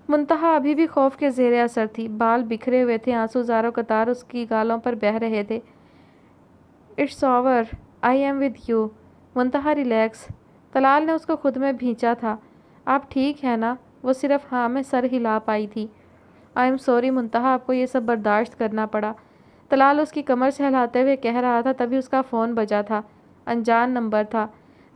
منتہا ابھی بھی خوف کے زیر اثر تھی، بال بکھرے ہوئے تھے، آنسو زاروں قطار اس کی گالوں پر بہہ رہے تھے۔ It's over, I'm with you, Muntaha relax. Talal نے اس کو خود میں بھینچا تھا۔ آپ ٹھیک ہے نا؟ وہ صرف ہاں میں سر ہلا پائی تھی۔ آئی ایم سوری منتہا، آپ کو یہ سب برداشت کرنا پڑا۔ طلال اس کی کمر سے ہلاتے ہوئے کہہ رہا تھا، تبھی اس کا فون بجا تھا، انجان نمبر تھا۔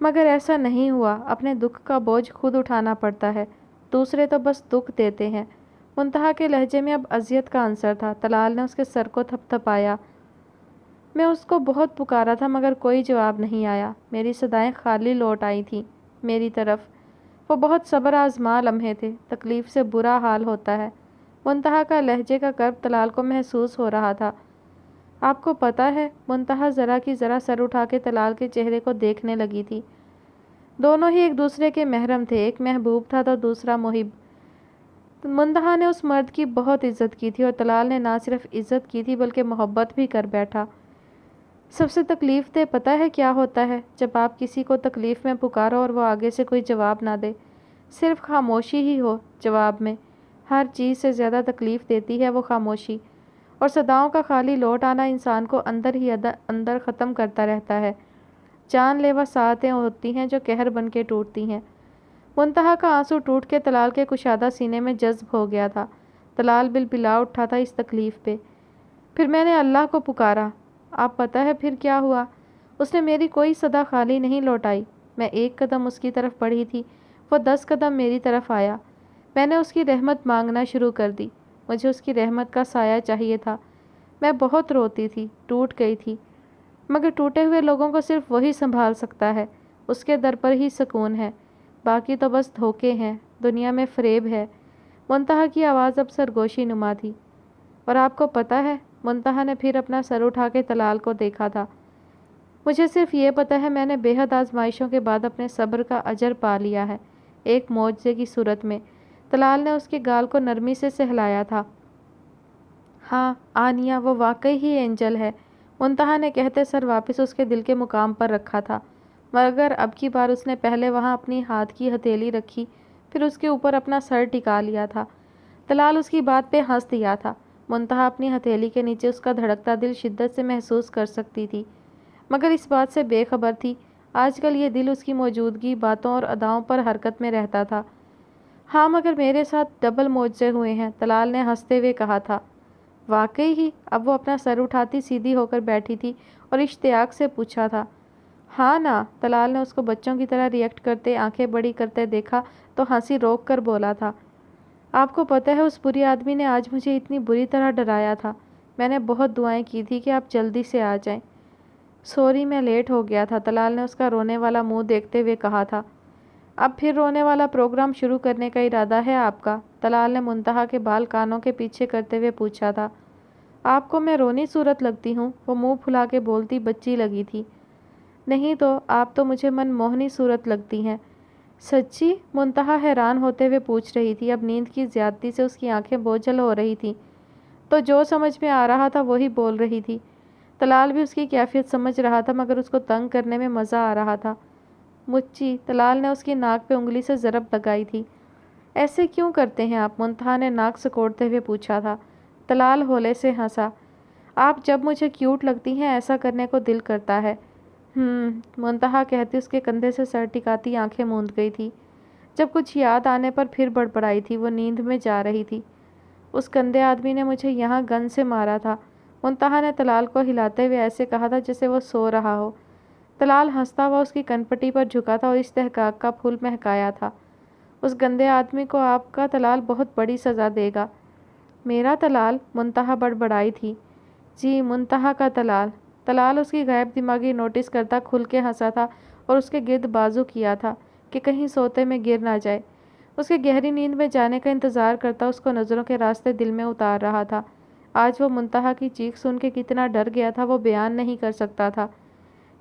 مگر ایسا نہیں ہوا، اپنے دکھ کا بوجھ خود اٹھانا پڑتا ہے، دوسرے تو بس دکھ دیتے ہیں۔ منتہا کے لہجے میں اب اذیت کا عنصر تھا۔ طلال نے اس کے سر کو تھپ تھپایا۔ میں اس کو بہت پکارا تھا مگر کوئی جواب نہیں آیا۔ میری صدائیں خالی لوٹ آئی تھیں میری طرف۔ وہ بہت صبر آزما لمحے تھے، تکلیف سے برا حال ہوتا ہے۔ منتہا کا لہجے کا کرب طلال کو محسوس ہو رہا تھا۔ آپ کو پتہ ہے، منتہا ذرا کی ذرا سر اٹھا کے طلال کے چہرے کو دیکھنے لگی تھی۔ دونوں ہی ایک دوسرے کے محرم تھے، ایک محبوب تھا تو دوسرا محب۔ منتہا نے اس مرد کی بہت عزت کی تھی اور طلال نے نہ صرف عزت کی تھی بلکہ محبت بھی کر بیٹھا۔ سب سے تکلیف دہ پتہ ہے کیا ہوتا ہے؟ جب آپ کسی کو تکلیف میں پکارو اور وہ آگے سے کوئی جواب نہ دے، صرف خاموشی ہی ہو جواب میں۔ ہر چیز سے زیادہ تکلیف دیتی ہے وہ خاموشی، اور صداؤں کا خالی لوٹ آنا انسان کو اندر ہی اندر ختم کرتا رہتا ہے۔ جان لیوا ساعتیں ہوتی ہیں جو قہر بن کے ٹوٹتی ہیں۔ منتہا کا آنسو ٹوٹ کے طلال کے کشادہ سینے میں جذب ہو گیا تھا۔ طلال بلبلا اٹھا تھا اس تکلیف پہ۔ پھر میں نے اللہ کو پکارا۔ آپ پتہ ہے پھر کیا ہوا؟ اس نے میری کوئی صدا خالی نہیں لوٹائی۔ میں 1 قدم اس کی طرف بڑھی تھی، وہ 10 قدم میری طرف آیا۔ میں نے اس کی رحمت مانگنا شروع کر دی۔ مجھے اس کی رحمت کا سایہ چاہیے تھا۔ میں بہت روتی تھی، ٹوٹ گئی تھی، مگر ٹوٹے ہوئے لوگوں کو صرف وہی سنبھال سکتا ہے، اس کے در پر ہی سکون ہے، باقی تو بس دھوکے ہیں، دنیا میں فریب ہے۔ منتہا کی آواز اب سرگوشی نما تھی۔ اور آپ کو پتہ ہے، منتہا نے پھر اپنا سر اٹھا کے طلال کو دیکھا تھا، مجھے صرف یہ پتہ ہے میں نے بے حد آزمائشوں کے بعد اپنے صبر کا اجر پا لیا ہے، ایک معجزے کی صورت میں۔ طلال نے اس کے گال کو نرمی سے سہلایا تھا۔ ہاں آنیا، وہ واقعی ہی اینجل ہے، منتہا نے کہتے سر واپس اس کے دل کے مقام پر رکھا تھا، مگر اب کی بار اس نے پہلے وہاں اپنی ہاتھ کی ہتھیلی رکھی، پھر اس کے اوپر اپنا سر ٹکا لیا تھا۔ طلال اس کی بات پہ ہنس دیا تھا۔ منتہا اپنی ہتھیلی کے نیچے اس کا دھڑکتا دل شدت سے محسوس کر سکتی تھی، مگر اس بات سے بے خبر تھی آج کل یہ دل اس کی موجودگی، باتوں اور اداؤں پر حرکت میں رہتا تھا۔ ہاں مگر میرے ساتھ ڈبل معجزے ہوئے ہیں، طلال نے ہنستے ہوئے کہا تھا۔ واقعی ہی؟ اب وہ اپنا سر اٹھاتی سیدھی ہو کر بیٹھی تھی اور اشتیاق سے پوچھا تھا۔ ہاں نا؟ طلال نے اس کو بچوں کی طرح ریئیکٹ کرتے، آنکھیں بڑی کرتے دیکھا تو ہنسی روک کر بولا تھا۔ آپ کو پتہ ہے اس بری آدمی نے آج مجھے اتنی بری طرح ڈرایا تھا، میں نے بہت دعائیں کی تھی کہ آپ جلدی سے آ جائیں۔ سوری میں لیٹ ہو گیا تھا، طلال نے اس کا رونے والا منہ دیکھتے ہوئے کہا تھا۔ اب پھر رونے والا پروگرام شروع کرنے کا ارادہ ہے آپ کا؟ طلال نے منتہا کے بال کانوں کے پیچھے کرتے ہوئے پوچھا تھا۔ آپ کو میں رونی صورت لگتی ہوں؟ وہ منہ پھلا کے بولتی بچی لگی تھی۔ نہیں تو آپ تو مجھے من موہنی صورت لگتی ہیں۔ سچی؟ منتہا حیران ہوتے ہوئے پوچھ رہی تھی۔ اب نیند کی زیادتی سے اس کی آنکھیں بوجھل ہو رہی تھیں، تو جو سمجھ میں آ رہا تھا وہی بول رہی تھی۔ طلال بھی اس کی کیفیت سمجھ رہا تھا مگر اس کو تنگ کرنے میں مزہ آ رہا تھا۔ مچی، طلال نے اس کی ناک پہ انگلی سے ضرب لگائی تھی۔ ایسے کیوں کرتے ہیں آپ؟ منتہا نے ناک سکوڑتے ہوئے پوچھا تھا۔ طلال ہولے سے ہنسا۔ آپ جب مجھے کیوٹ لگتی ہیں ایسا کرنے کو دل کرتا ہے۔ منتہا کہتی اس کے کندھے سے سر ٹکاتی آنکھیں موند گئی تھی۔ جب کچھ یاد آنے پر پھر بڑبڑائی تھی، وہ نیند میں جا رہی تھی۔ اس گندے آدمی نے مجھے یہاں گن سے مارا تھا، منتہا نے طلال کو ہلاتے ہوئے ایسے کہا تھا جیسے وہ سو رہا ہو۔ طلال ہنستا ہوا اس کی کنپٹی پر جھکا تھا اور استحقاق کا پھول مہکایا تھا۔ اس گندے آدمی کو آپ کا طلال بہت بڑی سزا دے گا۔ میرا طلال؟ منتہا بڑبڑائی تھی۔ جی، منتہا کا طلال۔ طلال اس کی غائب دماغی نوٹس کرتا کھل کے ہنسا تھا اور اس کے گرد بازو کیا تھا کہ کہیں سوتے میں گر نہ جائے۔ اس کے گہری نیند میں جانے کا انتظار کرتا اس کو نظروں کے راستے دل میں اتار رہا تھا۔ آج وہ منتہا کی چیخ سن کے کتنا ڈر گیا تھا وہ بیان نہیں کر سکتا تھا۔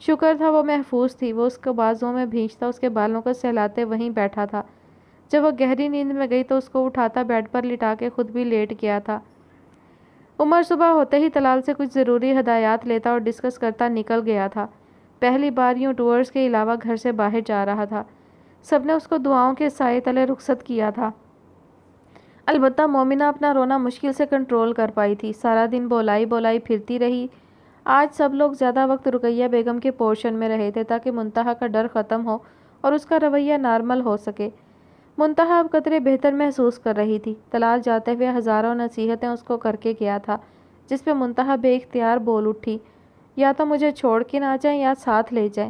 شکر تھا وہ محفوظ تھی، وہ اس کو بازوؤں میں بھینچتا اس کے بالوں کو سہلاتے وہیں بیٹھا تھا۔ جب وہ گہری نیند میں گئی تو اس کو اٹھاتا بیڈ پر لٹا کے خود بھی لیٹ گیا تھا۔ عمر صبح ہوتے ہی طلال سے کچھ ضروری ہدایات لیتا اور ڈسکس کرتا نکل گیا تھا۔ پہلی بار یوں ٹورز کے علاوہ گھر سے باہر جا رہا تھا۔ سب نے اس کو دعاؤں کے سائے تلے رخصت کیا تھا۔ البتہ مومنہ اپنا رونا مشکل سے کنٹرول کر پائی تھی۔ سارا دن بولائی بولائی پھرتی رہی۔ آج سب لوگ زیادہ وقت رقیہ بیگم کے پورشن میں رہے تھے تاکہ منتہا کا ڈر ختم ہو اور اس کا رویہ نارمل ہو سکے۔ منتہا اب قدرے بہتر محسوس کر رہی تھی۔ طلال جاتے ہوئے ہزاروں نصیحتیں اس کو کر کے گیا تھا، جس پہ منتہا بے اختیار بول اٹھی، یا تو مجھے چھوڑ کے نہ جائیں یا ساتھ لے جائیں۔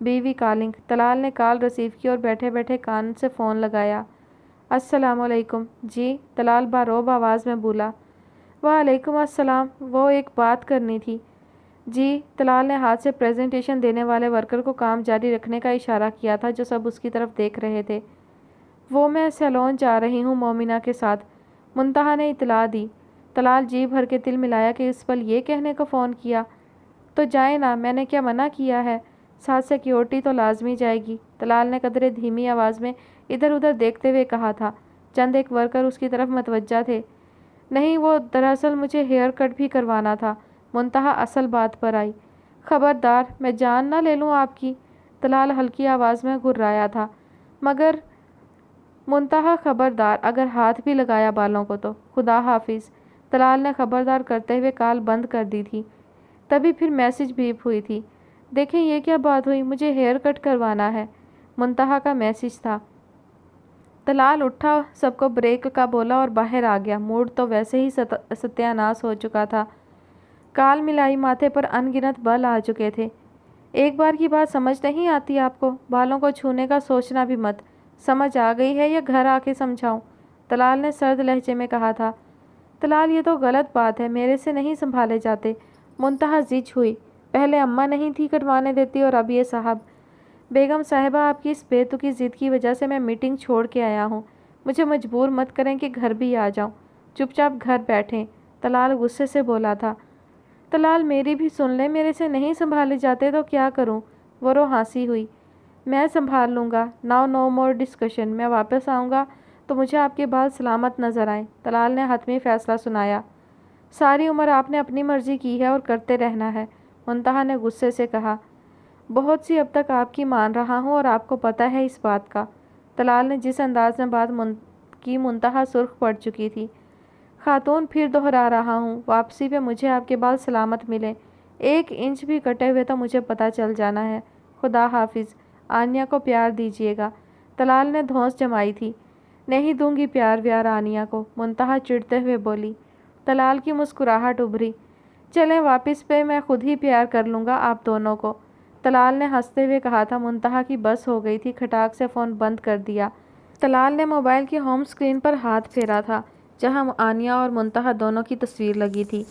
بیوی کالنگ۔ طلال نے کال ریسیو کی اور بیٹھے بیٹھے کان سے فون لگایا۔ السلام علیکم۔ جی، طلال باروب آواز میں بولا۔ وعلیکم السلام، وہ ایک بات کرنی تھی۔ جی، طلال نے ہاتھ سے پریزنٹیشن دینے والے ورکر کو کام جاری رکھنے کا اشارہ کیا تھا جو سب اس کی طرف دیکھ رہے تھے۔ وہ میں سیلون جا رہی ہوں مومنہ کے ساتھ، منتہا نے اطلاع دی۔ طلال جی بھر کے تل ملایا کہ اس پل یہ کہنے کو فون کیا۔ تو جائیں نا، میں نے کیا منع کیا ہے؟ ساتھ سیکیورٹی تو لازمی جائے گی، طلال نے قدرے دھیمی آواز میں ادھر ادھر دیکھتے ہوئے کہا تھا۔ چند ایک ورکر اس کی طرف متوجہ تھے۔ نہیں، وہ دراصل مجھے ہیئر کٹ بھی کروانا تھا، منتہا اصل بات پر آئی۔ خبردار، میں جان نہ لے لوں آپ کی، طلال ہلکی آواز میں گھررایا تھا۔ مگر منتہا خبردار، اگر ہاتھ بھی لگایا بالوں کو تو خدا حافظ۔ طلال نے خبردار کرتے ہوئے کال بند کر دی تھی۔ تبھی پھر میسج بیپ ہوئی تھی۔ دیکھیں یہ کیا بات ہوئی، مجھے ہیئر کٹ کروانا ہے، منتہا کا میسج تھا۔ طلال اٹھا، سب کو بریک کا بولا اور باہر آ گیا۔ موڈ تو ویسے ہی ستیاناش ہو چکا تھا۔ کال ملائی، ماتھے پر ان گنت بل آ چکے تھے۔ ایک بار کی بات سمجھ نہیں آتی آپ کو؟ بالوں کو چھونے کا سوچنا بھی مت۔ سمجھ آ گئی ہے یا گھر آ کے سمجھاؤں؟ طلال نے سرد لہجے میں کہا تھا۔ طلال یہ تو غلط بات ہے، میرے سے نہیں سنبھالے جاتے، منتہا زج ہوئی۔ پہلے اماں نہیں تھی کٹوانے دیتی اور اب یہ صاحب۔ بیگم صاحبہ، آپ کی اس بے تکی ضد کی وجہ سے میں میٹنگ چھوڑ کے آیا ہوں، مجھے مجبور مت کریں کہ گھر بھی آ جاؤں، چپ چاپ گھر بیٹھیں، طلال غصے سے بولا تھا۔ طلال میری بھی سن لیں، میرے سے نہیں سنبھالے جاتے تو کیا کروں؟ وہ رو ہانسی ہوئی۔ میں سنبھال لوں گا، ناؤ نو مور ڈسکشن، میں واپس آؤں گا تو مجھے آپ کے بال سلامت نظر آئیں، طلال نے حتمی فیصلہ سنایا۔ ساری عمر آپ نے اپنی مرضی کی ہے اور کرتے رہنا ہے، منتہا نے غصے سے کہا۔ بہت سی اب تک آپ کی مان رہا ہوں اور آپ کو پتہ ہے اس بات کا، طلال نے جس انداز میں بات کی منتہا سرخ پڑ چکی تھی۔ خاتون، پھر دہرا رہا ہوں، واپسی پہ مجھے آپ کے بال سلامت ملیں، 1 انچ بھی کٹے ہوئے تو مجھے پتہ چل جانا ہے، خدا حافظ۔ آنیہ کو پیار دیجیے گا، طلال نے دھونس جمائی تھی۔ نہیں دوں گی پیار ویار آنیہ کو، منتہا چڑھتے ہوئے بولی۔ طلال کی مسکراہٹ ابھری۔ چلیں واپس پہ میں خود ہی پیار کر لوں گا آپ دونوں کو، طلال نے ہنستے ہوئے کہا تھا۔ منتہا کی بس ہو گئی تھی، کھٹاک سے فون بند کر دیا۔ طلال نے موبائل کی ہوم اسکرین پر ہاتھ پھیرا تھا جہاں آنیہ اور منتہا دونوں کی تصویر لگی تھی۔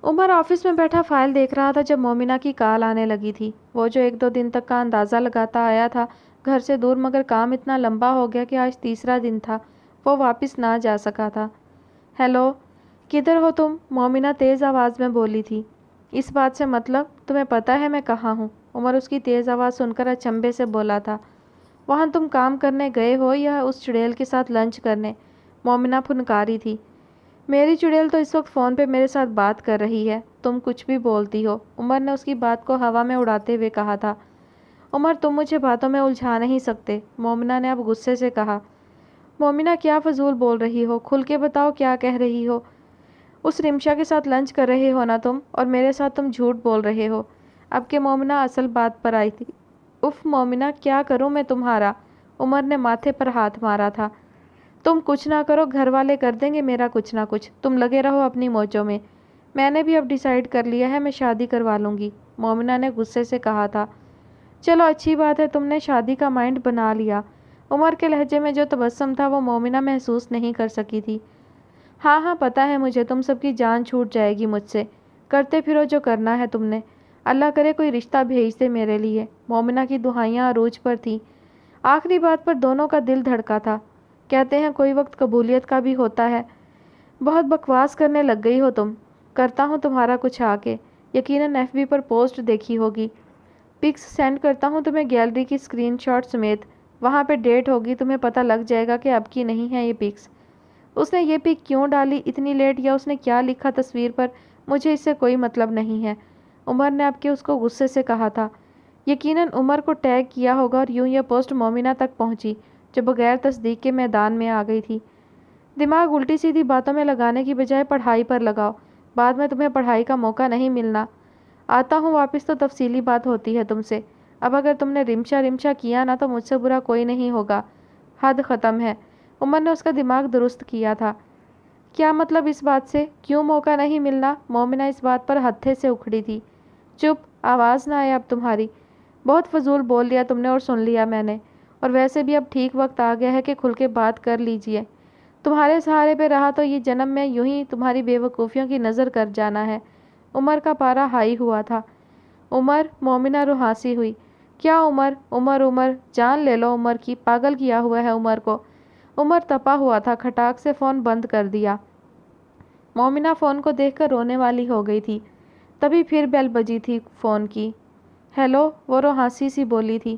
عمر آفس میں بیٹھا فائل دیکھ رہا تھا جب مومنہ کی کال آنے لگی تھی۔ وہ جو 1-2 دن تک کا اندازہ لگاتا آیا تھا گھر سے دور، مگر کام اتنا لمبا ہو گیا کہ آج تیسرا دن تھا، وہ واپس نہ جا سکا تھا۔ ہیلو، کدھر ہو تم؟ مومنہ تیز آواز میں بولی تھی۔ اس بات سے مطلب؟ تمہیں پتہ ہے میں کہاں ہوں؟ عمر اس کی تیز آواز سن کر اچنبھے سے بولا تھا۔ وہاں تم کام کرنے گئے ہو یا اس چڑیل کے ساتھ لنچ کرنے؟ مومنہ پھنکاری تھی۔ میری چڑیل تو اس وقت فون پہ میرے ساتھ بات کر رہی ہے، تم کچھ بھی بولتی ہو، عمر نے اس کی بات کو ہوا میں اڑاتے ہوئے کہا تھا۔ عمر، تم مجھے باتوں میں الجھا نہیں سکتے، مومنہ نے اب غصے سے کہا۔ مومنہ کیا فضول بول رہی ہو، کھل کے بتاؤ کیا کہہ رہی ہو؟ اس رمشا کے ساتھ لنچ کر رہے ہو نا تم، اور میرے ساتھ تم جھوٹ بول رہے ہو۔ اب کہ مومنہ اصل بات پر آئی تھی۔ اف مومنہ، کیا کروں میں تمہارا؟ عمر نے ماتھے پر ہاتھ مارا تھا۔ تم کچھ نہ کرو، گھر والے کر دیں گے میرا کچھ نہ کچھ، تم لگے رہو اپنی موجوں میں۔ میں نے بھی اب ڈیسائیڈ کر لیا ہے، میں شادی کروا لوں گی، مومنہ نے غصے سے کہا تھا۔ چلو اچھی بات ہے، تم نے شادی کا مائنڈ بنا لیا۔ عمر کے لہجے میں جو تبسم تھا وہ مومنہ محسوس نہیں کر سکی تھی۔ ہاں ہاں پتہ ہے مجھے، تم سب کی جان چھوٹ جائے گی مجھ سے، کرتے پھرو جو کرنا ہے تم نے، اللہ کرے کوئی رشتہ بھیج دے میرے لیے، مومنہ کی دہائیاں عروج پر تھیں۔ آخری بات پر دونوں کا دل دھڑکا تھا۔ کہتے ہیں کوئی وقت قبولیت کا بھی ہوتا ہے۔ بہت بکواس کرنے لگ گئی ہو تم، کرتا ہوں تمہارا کچھ آ کے، یقیناً FB پر پوسٹ دیکھی ہوگی، پکس سینڈ کرتا ہوں تمہیں گیلری کی اسکرین شاٹ سمیت، وہاں پہ ڈیٹ ہوگی، تمہیں پتہ لگ جائے گا کہ اب کی نہیں ہے یہ پکس۔ اس نے یہ پک کیوں ڈالی اتنی لیٹ، یا اس نے کیا لکھا تصویر پر، مجھے اس سے کوئی مطلب نہیں ہے، عمر نے اب کے اس کو غصے سے کہا تھا۔ یقیناً عمر کو ٹیگ کیا ہوگا اور یوں یہ پوسٹ مومنہ تک پہنچی جو بغیر تصدیق کے میدان میں آ گئی تھی۔ دماغ الٹی سیدھی باتوں میں لگانے کی بجائے پڑھائی پر لگاؤ، بعد میں تمہیں پڑھائی کا موقع نہیں ملنا۔ آتا ہوں واپس تو تفصیلی بات ہوتی ہے تم سے، اب اگر تم نے رمشا کیا نا تو مجھ سے برا کوئی نہیں ہوگا، حد ختم ہے، عمر نے اس کا دماغ درست کیا تھا۔ کیا مطلب اس بات سے، کیوں موقع نہیں ملنا؟ مومنہ اس بات پر ہتھے سے اکھڑی تھی۔ چپ، آواز نہ آئے اب تمہاری، بہت فضول بول دیا تم نے اور سن لیا میں نے، اور ویسے بھی اب ٹھیک وقت آ گیا ہے کہ کھل کے بات کر لیجئے۔ تمہارے سہارے پہ رہا تو یہ جنم میں یوں ہی تمہاری بے وقوفیوں کی نظر کر جانا ہے۔ عمر کا پارا ہائی ہوا تھا۔ عمر، مومنہ روحاسی ہوئی۔ کیا عمر؟ عمر عمر، جان لے لو عمر کی، پاگل کیا ہوا ہے عمر کو۔ عمر تپا ہوا تھا، کھٹاک سے فون بند کر دیا۔ مومنہ فون کو دیکھ کر رونے والی ہو گئی تھی، تبھی پھر بیل بجی تھی فون کی۔ ہیلو، وہ روحاسی سی بولی تھی۔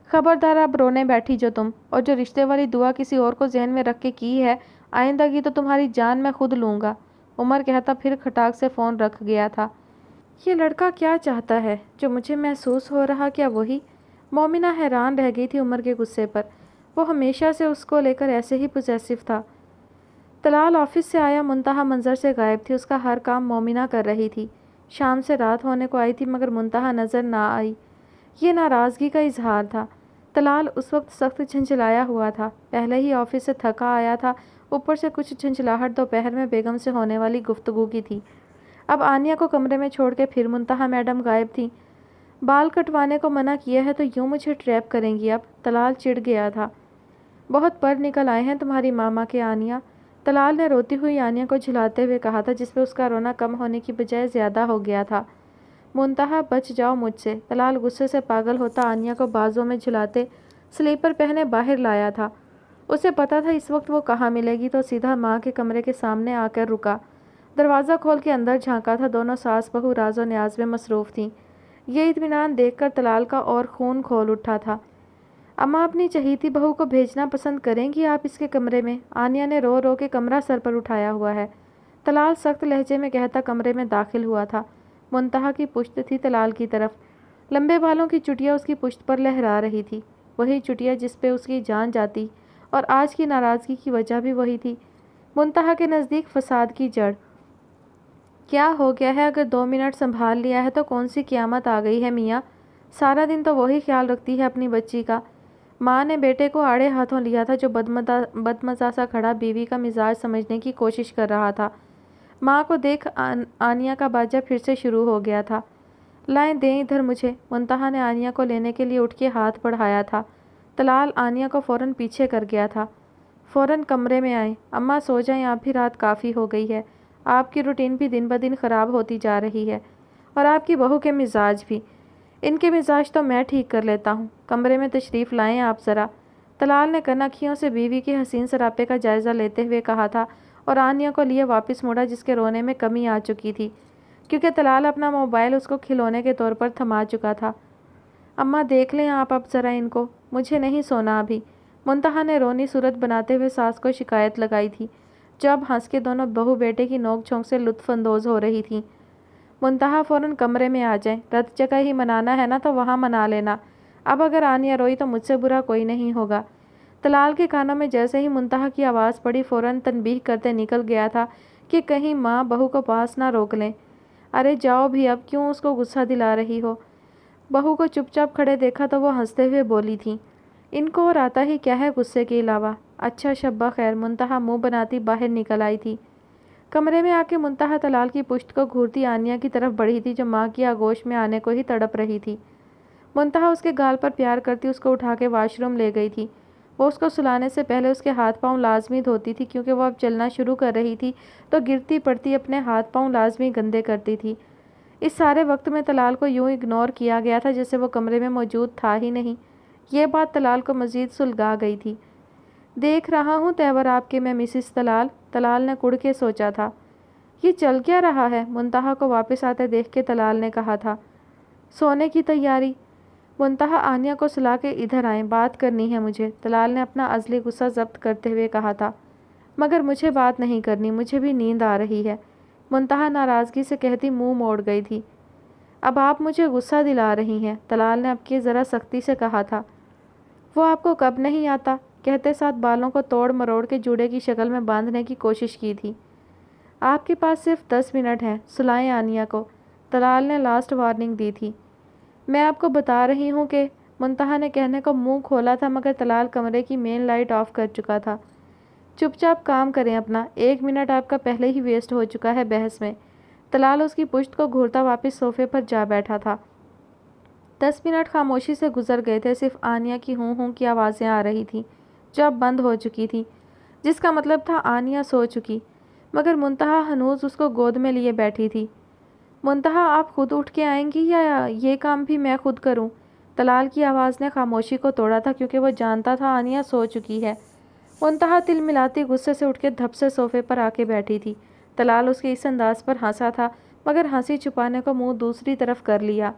خبردار اب رونے بیٹھی جو تم، اور جو رشتے والی دعا کسی اور کو ذہن میں رکھ کے کی ہے، آئندہ کی تو تمہاری جان میں خود لوں گا، عمر کہتا پھر کھٹاک سے فون رکھ گیا تھا۔ یہ لڑکا کیا چاہتا ہے؟ جو مجھے محسوس ہو رہا کیا وہی؟ مومنہ حیران رہ گئی تھی عمر کے غصے پر۔ وہ ہمیشہ سے اس کو لے کر ایسے ہی پوزیسو تھا۔ طلال آفس سے آیا منتہا منظر سے غائب تھی، اس کا ہر کام مومنہ کر رہی تھی۔ شام سے رات ہونے کو آئی تھی مگر منتہا نظر نہ آئی۔ یہ ناراضگی کا اظہار تھا۔ طلال اس وقت سخت جھنجھلایا ہوا تھا، پہلے ہی آفس سے تھکا آیا تھا، اوپر سے کچھ جھنجھلاہٹ دوپہر میں بیگم سے ہونے والی گفتگو کی تھی۔ اب آنیہ کو کمرے میں چھوڑ کے پھر منتہا میڈم غائب تھیں۔ بال کٹوانے کو منع کیا ہے تو یوں مجھے ٹریپ کریں گی اب؟ طلال چڑ گیا تھا۔ بہت پر نکل آئے ہیں تمہاری ماما کے آنیہ، طلال نے روتی ہوئی آنیہ کو جھلاتے ہوئے کہا تھا، جس پہ اس کا رونا کم ہونے کی بجائے زیادہ ہو گیا تھا۔ منتہا بچ جاؤ مجھ سے، طلال غصے سے پاگل ہوتا آنیہ کو بازوں میں جھلاتے سلیپر پہنے باہر لایا تھا۔ اسے پتا تھا اس وقت وہ کہاں ملے گی تو سیدھا ماں کے کمرے کے سامنے آ کر رکا۔ دروازہ کھول کے اندر جھانکا تھا، دونوں ساس بہو راز و نیاز میں مصروف تھیں۔ یہ اطمینان دیکھ کر طلال کا اور خون کھول اٹھا تھا۔ اماں اپنی چہیتی بہو کو بھیجنا پسند کریں گی آپ اس کے کمرے میں؟ آنیہ نے رو رو کے کمرہ سر پر اٹھایا ہوا ہے، طلال سخت لہجے میں کہتا کمرے میں داخل ہوا تھا۔ منتہا کی پشت تھی طلال کی طرف، لمبے بالوں کی چٹیا اس کی پشت پر لہرا رہی تھی، وہی چٹیا جس پہ اس کی جان جاتی، اور آج کی ناراضگی کی وجہ بھی وہی تھی، منتہا کے نزدیک فساد کی جڑ۔ کیا ہو گیا ہے؟ اگر 2 منٹ سنبھال لیا ہے تو کون سی قیامت آ گئی ہے میاں؟ سارا دن تو وہی خیال رکھتی ہے اپنی بچی کا۔ ماں نے بیٹے کو آڑے ہاتھوں لیا تھا، جو بدمزہ سا کھڑا بیوی کا مزاج سمجھنے کی کوشش کر رہا تھا۔ ماں کو دیکھ آنیہ کا باجہ پھر سے شروع ہو گیا تھا۔ لائیں دیں ادھر مجھے، منتہا نے آنیہ کو لینے کے لیے اٹھ کے ہاتھ بڑھایا تھا۔ طلال آنیہ کو فوراً پیچھے کر گیا تھا۔ فوراً کمرے میں آئیں، اماں سو جائیں، آپ بھی رات کافی ہو گئی ہے، آپ کی روٹین بھی دن بدن خراب ہوتی جا رہی ہے، اور آپ کی بہو کے مزاج بھی۔ ان کے مزاج تو میں ٹھیک کر لیتا ہوں، کمرے میں تشریف لائیں آپ ذرا، طلال نے کنکھیوں سے بیوی کے حسین سراپے کا جائزہ لیتے ہوئے کہا تھا، اور آنیہ کو لیے واپس مڑا جس کے رونے میں کمی آ چکی تھی، کیونکہ طلال اپنا موبائل اس کو کھلونے کے طور پر تھما چکا تھا۔ اماں دیکھ لیں آپ اب ذرا ان کو، مجھے نہیں سونا ابھی، منتہا نے رونی صورت بناتے ہوئے ساس کو شکایت لگائی تھی، جو اب ہنس کے دونوں بہو بیٹے کی نوک جھونک سے لطف اندوز ہو رہی تھیں۔ منتہا فوراً کمرے میں آ جائیں، رت جگہ ہی منانا ہے نا تو وہاں منا لینا، اب اگر آنیہ روئی تو مجھ سے برا کوئی نہیں ہوگا۔ طلال کے کانوں میں جیسے ہی منتہا کی آواز پڑی فوراً تنبیہ کرتے نکل گیا تھا کہ کہیں ماں بہو کو پاس نہ روک لیں۔ ارے جاؤ بھی اب، کیوں اس کو غصہ دلا رہی ہو؟ بہو کو چپ چاپ کھڑے دیکھا تو وہ ہنستے ہوئے بولی تھی، ان کو اور آتا ہی کیا ہے غصے کے علاوہ؟ اچھا شبہ خیر، منتہا منہ بناتی باہر نکل آئی تھی۔ کمرے میں آ کے منتہا طلال کی پشت کو گھورتی آنیہ کی طرف بڑھی تھی، جو ماں کی آغوش میں آنے کو ہی تڑپ رہی تھی۔ منتہا اس کے گال پر پیار کرتی اس کو اٹھا کے واش روم لے گئی تھی۔ وہ اس کو سلانے سے پہلے اس کے ہاتھ پاؤں لازمی دھوتی تھی، کیونکہ وہ اب چلنا شروع کر رہی تھی تو گرتی پڑتی اپنے ہاتھ پاؤں لازمی گندے کرتی تھی۔ اس سارے وقت میں طلال کو یوں اگنور کیا گیا تھا جیسے وہ کمرے میں موجود تھا ہی نہیں۔ یہ بات طلال کو مزید سلگا گئی تھی۔ دیکھ رہا ہوں تیور آپ کے میں مسز طلال، طلال نے کڑ کے سوچا تھا۔ یہ چل کیا رہا ہے؟ منتہا کو واپس آتے دیکھ کے طلال نے کہا تھا۔ سونے کی تیاری۔ منتہا آنیہ کو سلا کے ادھر آئیں، بات کرنی ہے مجھے، طلال نے اپنا ازلی غصہ ضبط کرتے ہوئے کہا تھا۔ مگر مجھے بات نہیں کرنی، مجھے بھی نیند آ رہی ہے، منتہا ناراضگی سے کہتی منہ موڑ گئی تھی۔ اب آپ مجھے غصہ دلا رہی ہیں، طلال نے اب کی ذرا سختی سے کہا تھا۔ وہ آپ کو کب نہیں آتا؟ کہتے ساتھ بالوں کو توڑ مروڑ کے جوڑے کی شکل میں باندھنے کی کوشش کی تھی۔ آپ کے پاس صرف 10 منٹ ہیں، سلائیں آنیہ کو، طلال نے لاسٹ وارننگ دی تھی۔ میں آپ کو بتا رہی ہوں کہ، منتہا نے کہنے کو منہ کھولا تھا مگر طلال کمرے کی مین لائٹ آف کر چکا تھا۔ چپ چاپ کام کریں اپنا، 1 منٹ آپ کا پہلے ہی ویسٹ ہو چکا ہے بحث میں۔ طلال اس کی پشت کو گھورتا واپس صوفے پر جا بیٹھا تھا۔ 10 منٹ خاموشی سے گزر گئے تھے، صرف آنیہ کی ہوں ہوں کی آوازیں آ رہی تھیں جو اب بند ہو چکی تھی، جس کا مطلب تھا آنیہ سو چکی، مگر منتہا ہنوز اس کو گود میں لیے بیٹھی تھی۔ منتہا آپ خود اٹھ کے آئیں گی یا یہ کام بھی میں خود کروں؟ طلال کی آواز نے خاموشی کو توڑا تھا کیونکہ وہ جانتا تھا آنیہ سو چکی ہے۔ منتہا تل ملاتی غصے سے اٹھ کے دھپ سے صوفے پر آ کے بیٹھی تھی۔ طلال اس کے اس انداز پر ہنسا تھا مگر ہنسی چھپانے کو منہ دوسری طرف کر لیا۔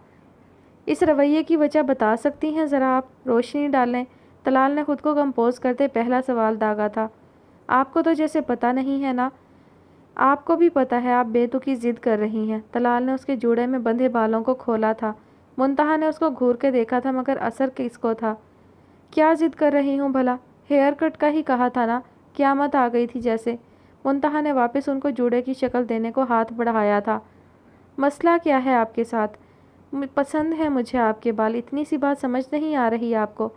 اس رویے کی وجہ بتا سکتی ہیں ذرا آپ؟ روشنی ڈالیں۔ طلال نے خود کو کمپوز کرتے پہلا سوال داغا تھا۔ آپ کو تو جیسے پتہ نہیں ہے نا؟ آپ کو بھی پتہ ہے آپ بے تکی ضد کر رہی ہیں۔ طلال نے اس کے جوڑے میں بندھے بالوں کو کھولا تھا۔ منتہا نے اس کو گھور کے دیکھا تھا مگر اثر کس کو تھا؟ کیا ضد کر رہی ہوں بھلا؟ ہیئر کٹ کا ہی کہا تھا نا؟ قیامت آ گئی تھی جیسے۔ منتہا نے واپس ان کو جوڑے کی شکل دینے کو ہاتھ بڑھایا تھا۔ مسئلہ کیا ہے آپ کے ساتھ؟ پسند ہے مجھے آپ کے بال، اتنی سی بات سمجھ نہیں آ رہی آپ کو؟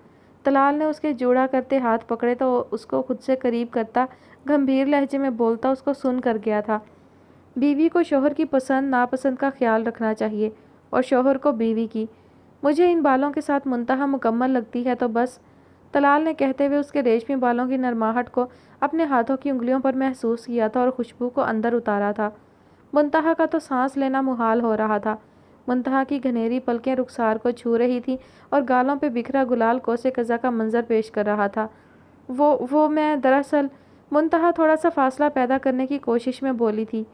طلال نے اس کے جوڑا کرتے ہاتھ پکڑے تو اس کو خود سے قریب کرتا گمبھیر لہجے میں بولتا اس کو سن کر گیا تھا۔ بیوی کو شوہر کی پسند ناپسند کا خیال رکھنا چاہیے اور شوہر کو بیوی کی۔ مجھے ان بالوں کے ساتھ منتہا مکمل لگتی ہے تو بس۔ طلال نے کہتے ہوئے اس کے ریشمی بالوں کی نرماہٹ کو اپنے ہاتھوں کی انگلیوں پر محسوس کیا تھا اور خوشبو کو اندر اتارا تھا۔ منتہا کا تو سانس لینا محال ہو رہا تھا۔ منتہا کی گھنیری پلکیں رخسار کو چھو رہی تھی اور گالوں پہ بکھرا گلال کوسے قزح کا منظر پیش کر رہا تھا۔ وہ میں دراصل، منتہا تھوڑا سا فاصلہ پیدا کرنے کی کوشش میں بولی تھی۔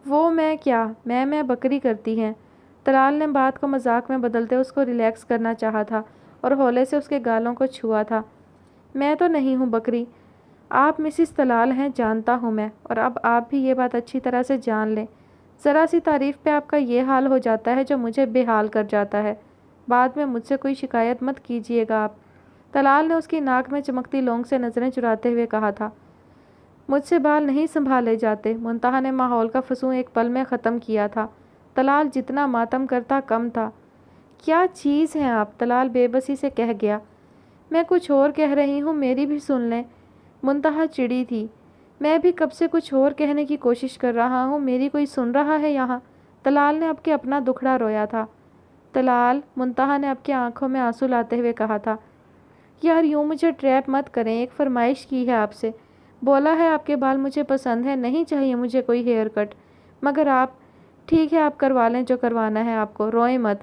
وہ میں کیا؟ میں بکری کرتی ہیں۔ طلال نے بات کو مذاق میں بدلتے اس کو ریلیکس کرنا چاہا تھا اور ہولے سے اس کے گالوں کو چھوا تھا۔ میں تو نہیں ہوں بکری، آپ مسز طلال ہیں، جانتا ہوں میں، اور اب آپ بھی یہ بات اچھی طرح سے جان لیں۔ ذرا سی تعریف پہ آپ کا یہ حال ہو جاتا ہے جو مجھے بے حال کر جاتا ہے۔ بعد میں مجھ سے کوئی شکایت مت کیجیے گا آپ۔ طلال نے اس کی ناک میں چمکتی لونگ سے نظریں چراتے ہوئے کہا تھا۔ مجھ سے بال نہیں سنبھالے جاتے۔ منتہا نے ماحول کا فسوں ایک پل میں ختم کیا تھا۔ طلال جتنا ماتم کرتا کم تھا۔ کیا چیز ہیں آپ؟ طلال بے بسی سے کہہ گیا۔ میں کچھ اور کہہ رہی ہوں، میری بھی سن لیں۔ منتہا چڑی تھی۔ میں بھی کب سے کچھ اور کہنے کی کوشش کر رہا ہوں، میری کوئی سن رہا ہے یہاں؟ طلال نے اب کے اپنا دکھڑا رویا تھا۔ طلال، منتہا نے اب کے آنکھوں میں آنسو لاتے ہوئے کہا تھا۔ یار یوں مجھے ٹریپ مت کریں، ایک فرمائش کی ہے آپ سے۔ بولا ہے آپ کے بال مجھے پسند ہے، نہیں چاہیے مجھے کوئی ہیئر کٹ، مگر آپ، ٹھیک ہے آپ کروا لیں جو کروانا ہے آپ کو، روئیں مت۔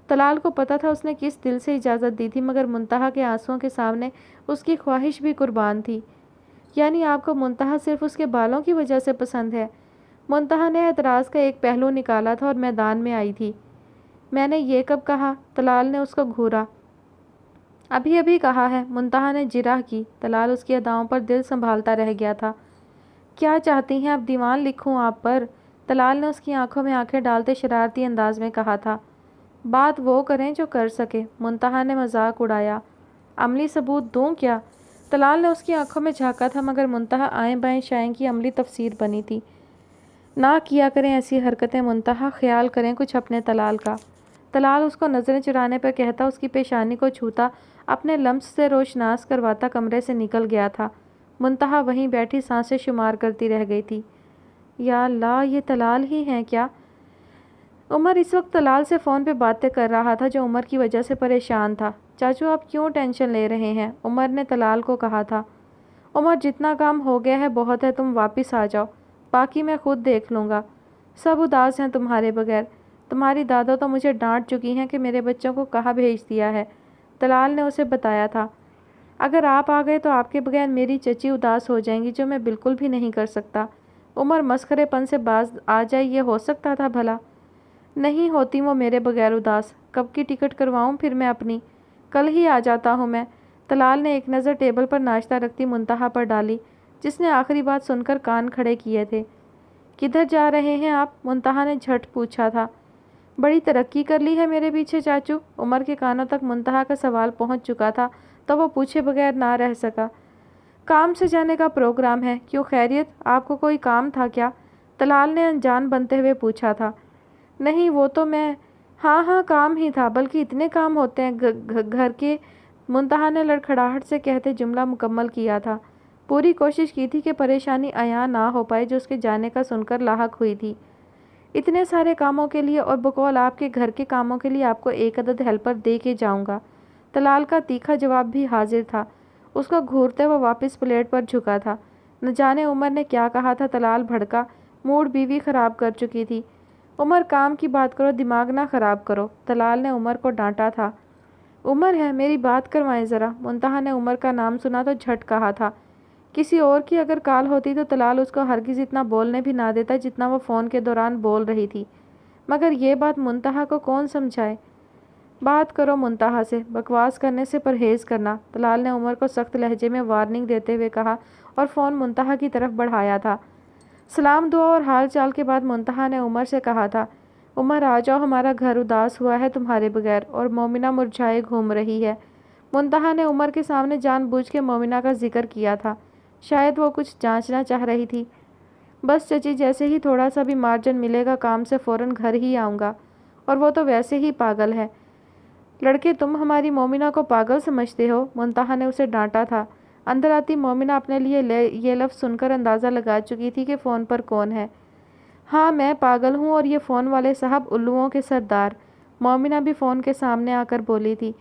طلال کو پتہ تھا اس نے کس دل سے اجازت دی تھی مگر منتہا کے آنسوؤں کے سامنے اس کی خواہش بھی قربان تھی۔ یعنی آپ کو منتہا صرف اس کے بالوں کی وجہ سے پسند ہے؟ منتہا نے اعتراض کا ایک پہلو نکالا تھا اور میدان میں آئی تھی۔ میں نے یہ کب کہا؟ طلال نے اس کو گھورا۔ ابھی کہا ہے، منتہا نے جرح کی۔ طلال اس کی اداؤں پر دل سنبھالتا رہ گیا تھا۔ کیا چاہتی ہیں اب دیوان لکھوں آپ پر؟ طلال نے اس کی آنکھوں میں آنکھیں ڈالتے شرارتی انداز میں کہا تھا۔ بات وہ کریں جو کر سکے، منتہا نے مذاق اڑایا۔ عملی ثبوت دوں کیا؟ طلال نے اس کی آنکھوں میں جھانکا تھا مگر منتہا آئیں بائیں شائیں کی عملی تفسیر بنی تھی۔ نہ کیا کریں ایسی حرکتیں منتہا، خیال کریں کچھ اپنے طلال کا۔ طلال اس کو نظریں چرانے پر کہتا، اس کی پیشانی کو چھوتا، اپنے لمس سے روشناس کرواتا کمرے سے نکل گیا تھا۔ منتہا وہیں بیٹھی سانسیں شمار کرتی رہ گئی تھی۔ یا اللہ، یہ طلال ہی ہیں کیا؟ عمر اس وقت طلال سے فون پہ باتیں کر رہا تھا جو عمر کی وجہ سے پریشان تھا۔ چاچو آپ کیوں ٹینشن لے رہے ہیں؟ عمر نے طلال کو کہا تھا۔ عمر جتنا کام ہو گیا ہے بہت ہے، تم واپس آ جاؤ، باقی میں خود دیکھ لوں گا۔ سب اداس ہیں تمہارے بغیر۔ تمہاری دادا تو مجھے ڈانٹ چکی ہیں کہ میرے بچوں کو کہاں بھیج دیا ہے۔ طلال نے اسے بتایا تھا۔ اگر آپ آ گئے تو آپ کے بغیر میری چچی اداس ہو جائیں گی، جو میں بالکل بھی نہیں کر سکتا۔ عمر مسخرے پن سے باز آ جائے، یہ ہو سکتا تھا بھلا؟ نہیں ہوتی وہ میرے بغیر اداس۔ کب کی ٹکٹ کرواؤں پھر میں اپنی؟ کل ہی آ جاتا ہوں میں۔ طلال نے ایک نظر ٹیبل پر ناشتہ رکھتی منتہا پر ڈالی جس نے آخری بات سن کر کان کھڑے کیے تھے۔ کدھر جا رہے ہیں آپ؟ منتہا نے جھٹ پوچھا تھا۔ بڑی ترقی کر لی ہے میرے پیچھے چاچو۔ عمر کے کانوں تک منتہا کا سوال پہنچ چکا تھا تو وہ پوچھے بغیر نہ رہ سکا۔ کام سے جانے کا پروگرام ہے، کیوں خیریت؟ آپ کو کوئی کام تھا کیا؟ طلال نے انجان بنتے ہوئے پوچھا تھا۔ نہیں وہ تو میں، ہاں کام ہی تھا، بلکہ اتنے کام ہوتے ہیں گھر کے، منتہا نے لڑکھڑاہٹ سے کہتے جملہ مکمل کیا تھا۔ پوری کوشش کی تھی کہ پریشانی عیاں نہ ہو پائے جو اس کے جانے کا سن کر لاحق ہوئی تھی۔ اتنے سارے کاموں کے لیے اور بقول آپ کے گھر کے کاموں کے لیے آپ کو ایک عدد ہیلپر دے کے جاؤں گا۔ طلال کا تیکھا جواب بھی حاضر تھا۔ اس کو گھورتے وہ واپس پلیٹ پر جھکا تھا۔ نہ جانے عمر نے کیا کہا تھا، طلال بھڑکا، موڈ بیوی خراب کر چکی تھی۔ عمر کام کی بات کرو، دماغ نہ خراب کرو، طلال نے عمر کو ڈانٹا تھا۔ عمر ہے، میری بات کروائیں ذرا۔ منتہا نے عمر کا نام سنا تو جھٹ کہا تھا۔ کسی اور کی اگر کال ہوتی تو طلال اس کو ہرگز اتنا بولنے بھی نہ دیتا جتنا وہ فون کے دوران بول رہی تھی، مگر یہ بات منتہا کو کون سمجھائے۔ بات کرو منتہا سے، بکواس کرنے سے پرہیز کرنا، طلال نے عمر کو سخت لہجے میں وارننگ دیتے ہوئے کہا اور فون منتہا کی طرف بڑھایا تھا۔ سلام دعا اور حال چال کے بعد منتہا نے عمر سے کہا تھا، عمر آ جاؤ، ہمارا گھر اداس ہوا ہے تمہارے بغیر اور مومنہ مرجھائے گھوم رہی ہے۔ منتہا نے عمر کے سامنے جان بوجھ کے مومنہ کا ذکر کیا تھا، شاید وہ کچھ جانچنا چاہ رہی تھی۔ بس چچی، جیسے ہی تھوڑا سا بھی مارجن ملے گا کام سے فوراً گھر ہی آؤں گا، اور وہ تو ویسے ہی پاگل ہے۔ لڑکے تم ہماری مومنہ کو پاگل سمجھتے ہو، منتہا نے اسے ڈانٹا تھا۔ اندر آتی مومنہ اپنے لیے یہ لفظ سن کر اندازہ لگا چکی تھی کہ فون پر کون ہے۔ ہاں میں پاگل ہوں اور یہ فون والے صاحب الوؤں کے سردار، مومنہ بھی فون کے سامنے آ کر بولی تھی۔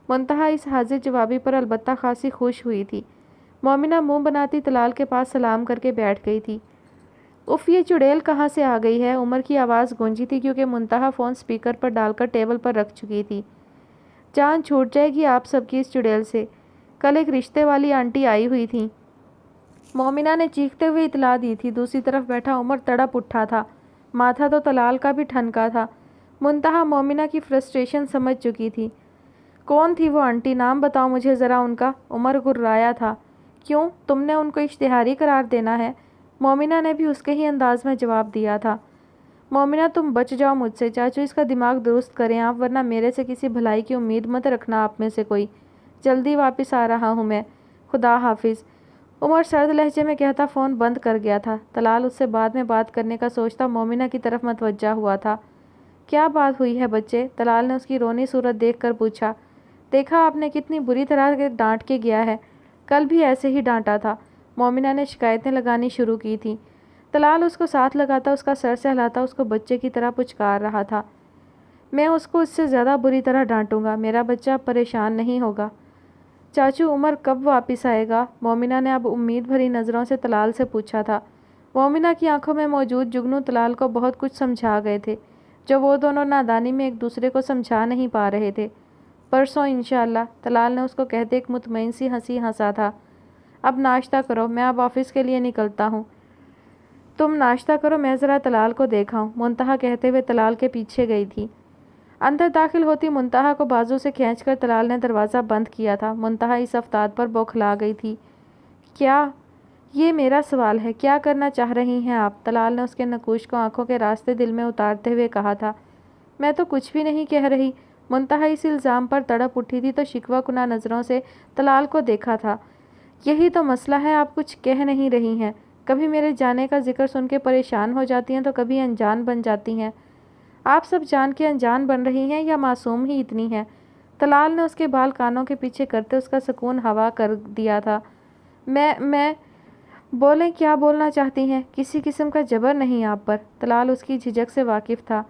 منتہا اس حاضر جوابی پر البتہ خاصی خوش ہوئی تھی۔ مومنہ منہ بناتی طلال کے پاس سلام کر کے بیٹھ گئی تھی۔ اف، یہ چڑیل کہاں سے آ گئی ہے؟ عمر کی آواز گونجی تھی کیونکہ منتہا فون سپیکر پر ڈال کر ٹیبل پر رکھ چکی تھی۔ جان چھوٹ جائے گی آپ سب کی اس چڑیل سے، کل ایک رشتے والی آنٹی آئی ہوئی تھیں، مومنہ نے چیختے ہوئے اطلاع دی تھی۔ دوسری طرف بیٹھا عمر تڑپ اٹھا تھا، ماتھا تو طلال کا بھی ٹھنکا تھا۔ منتہا مومنہ کی فرسٹریشن سمجھ چکی تھی۔ کون تھی وہ آنٹی؟ نام بتاؤ مجھے ذرا ان کا، عمر گررایا تھا۔ کیوں، تم نے ان کو اشتہاری قرار دینا ہے؟ مومنہ نے بھی اس کے ہی انداز میں جواب دیا تھا۔ مومنہ تم بچ جاؤ مجھ سے، چاچو اس کا دماغ درست کریں آپ، ورنہ میرے سے کسی بھلائی کی امید مت رکھنا آپ میں سے کوئی۔ جلدی واپس آ رہا ہوں میں، خدا حافظ، عمر سرد لہجے میں کہتا فون بند کر گیا تھا۔ طلال اس سے بعد میں بات کرنے کا سوچتا مومنہ کی طرف متوجہ ہوا تھا۔ کیا بات ہوئی ہے بچے؟ طلال نے اس کی رونی صورت دیکھ کر پوچھا۔ دیکھا آپ نے کتنی بری طرح ڈانٹ کے گیا ہے، کل بھی ایسے ہی ڈانٹا تھا، مومنہ نے شکایتیں لگانی شروع کی تھیں۔ طلال اس کو ساتھ لگاتا، اس کا سر سہلاتا، اس کو بچے کی طرح پچکار رہا تھا۔ میں اس کو اس سے زیادہ بری طرح ڈانٹوں گا، میرا بچہ پریشان نہیں ہوگا۔ چاچو عمر کب واپس آئے گا؟ مومنہ نے اب امید بھری نظروں سے طلال سے پوچھا تھا۔ مومنہ کی آنکھوں میں موجود جگنو طلال کو بہت کچھ سمجھا گئے تھے، جو وہ دونوں نادانی میں ایک دوسرے کو سمجھا نہیں پا رہے تھے۔ پرسوں انشاءاللہ، طلال نے اس کو کہتے ایک مطمئن سی ہنسی ہنسا تھا۔ اب ناشتہ کرو، میں اب آفس کے لیے نکلتا ہوں۔ تم ناشتہ کرو، میں ذرا طلال کو دیکھاؤں، منتہا کہتے ہوئے طلال کے پیچھے گئی تھی۔ اندر داخل ہوتی منتہا کو بازو سے کھینچ کر طلال نے دروازہ بند کیا تھا۔ منتہا اس افتاد پر بوکھلا گئی تھی۔ کیا؟ یہ میرا سوال ہے، کیا کرنا چاہ رہی ہیں آپ؟ طلال نے اس کے نقوش کو آنکھوں کے راستے دل میں اتارتے ہوئے کہا تھا۔ میں تو کچھ بھی نہیں کہہ رہی۔ منتہا اس الزام پر تڑپ اٹھی تھی تو شکوہ کناں نظروں سے طلال کو دیکھا تھا۔ یہی تو مسئلہ ہے، آپ کچھ کہہ نہیں رہی ہیں، کبھی میرے جانے کا ذکر سن کے پریشان ہو جاتی ہیں تو کبھی انجان بن جاتی ہیں۔ آپ سب جان کے انجان بن رہی ہیں یا معصوم ہی اتنی ہیں؟ طلال نے اس کے بال کانوں کے پیچھے کرتے اس کا سکون ہوا کر دیا تھا۔ میں بولیں، کیا بولنا چاہتی ہیں؟ کسی قسم کا جبر نہیں آپ پر، طلال اس کی جھجک سے واقف تھا۔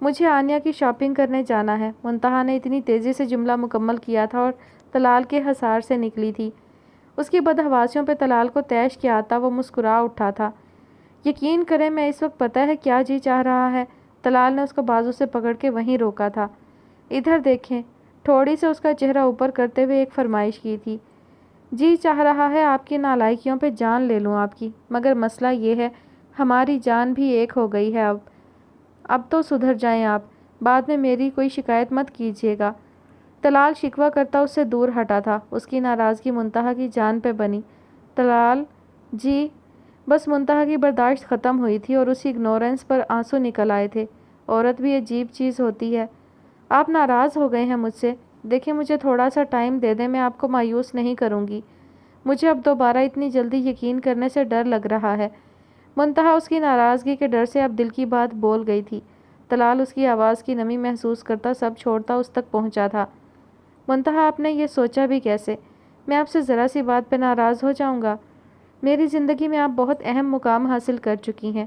مجھے آنیہ کی شاپنگ کرنے جانا ہے، منتہا نے اتنی تیزی سے جملہ مکمل کیا تھا اور طلال کے حصار سے نکلی تھی۔ اس کی بدحواسیوں پہ طلال کو طیش کیا آتا، وہ مسکرا اٹھا تھا۔ یقین کریں میں اس وقت پتہ ہے کیا جی چاہ رہا ہے؟ طلال نے اس کو بازو سے پکڑ کے وہیں روکا تھا۔ ادھر دیکھیں، تھوڑی سے اس کا چہرہ اوپر کرتے ہوئے ایک فرمائش کی تھی۔ جی چاہ رہا ہے آپ کی نالائکیوں پہ جان لے لوں آپ کی، مگر مسئلہ یہ ہے ہماری جان بھی ایک ہو گئی ہے اب تو سدھر جائیں آپ، بعد میں میری کوئی شکایت مت کیجیے گا۔ طلال شکوہ کرتا اس سے دور ہٹا تھا، اس کی ناراضگی منتہا کی جان پہ بنی۔ طلال جی، بس منتہا کی برداشت ختم ہوئی تھی اور اسی اگنورنس پر آنسو نکل آئے تھے۔ عورت بھی عجیب چیز ہوتی ہے۔ آپ ناراض ہو گئے ہیں مجھ سے؟ دیکھیں مجھے تھوڑا سا ٹائم دے دیں، میں آپ کو مایوس نہیں کروں گی، مجھے اب دوبارہ اتنی جلدی یقین کرنے سے ڈر لگ رہا ہے۔ منتہا اس کی ناراضگی کے ڈر سے اب دل کی بات بول گئی تھی۔ طلال اس کی آواز کی نمی محسوس کرتا سب چھوڑتا اس تک پہنچا تھا۔ منتہا آپ نے یہ سوچا بھی کیسے؟ میں آپ سے ذرا سی بات پہ ناراض ہو جاؤں گا؟ میری زندگی میں آپ بہت اہم مقام حاصل کر چکی ہیں،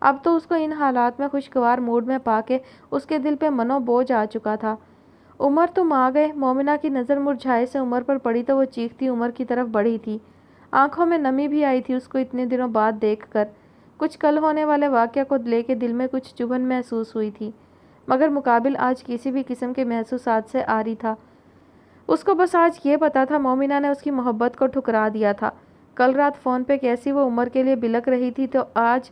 اب تو اس کو ان حالات میں خوشگوار موڈ میں پا کے اس کے دل پہ منو بوجھ آ چکا تھا۔ عمر تم آ گئے۔ مومنہ کی نظر مرجھائے سے عمر پر پڑی تو وہ چیختی عمر کی طرف بڑھی تھی۔ آنکھوں میں نمی بھی آئی تھی اس کو اتنے دنوں بعد دیکھ کر۔ کچھ کل ہونے والے واقعہ کو لے کے دل میں کچھ چبھن محسوس ہوئی تھی، مگر مقابل آج کسی بھی قسم کے محسوسات سے آری تھا۔ اس کو بس آج یہ پتا تھا مومنہ نے اس کی محبت کو ٹھکرا دیا تھا۔ کل رات فون پہ کیسی وہ عمر کے لیے بلک رہی تھی، تو آج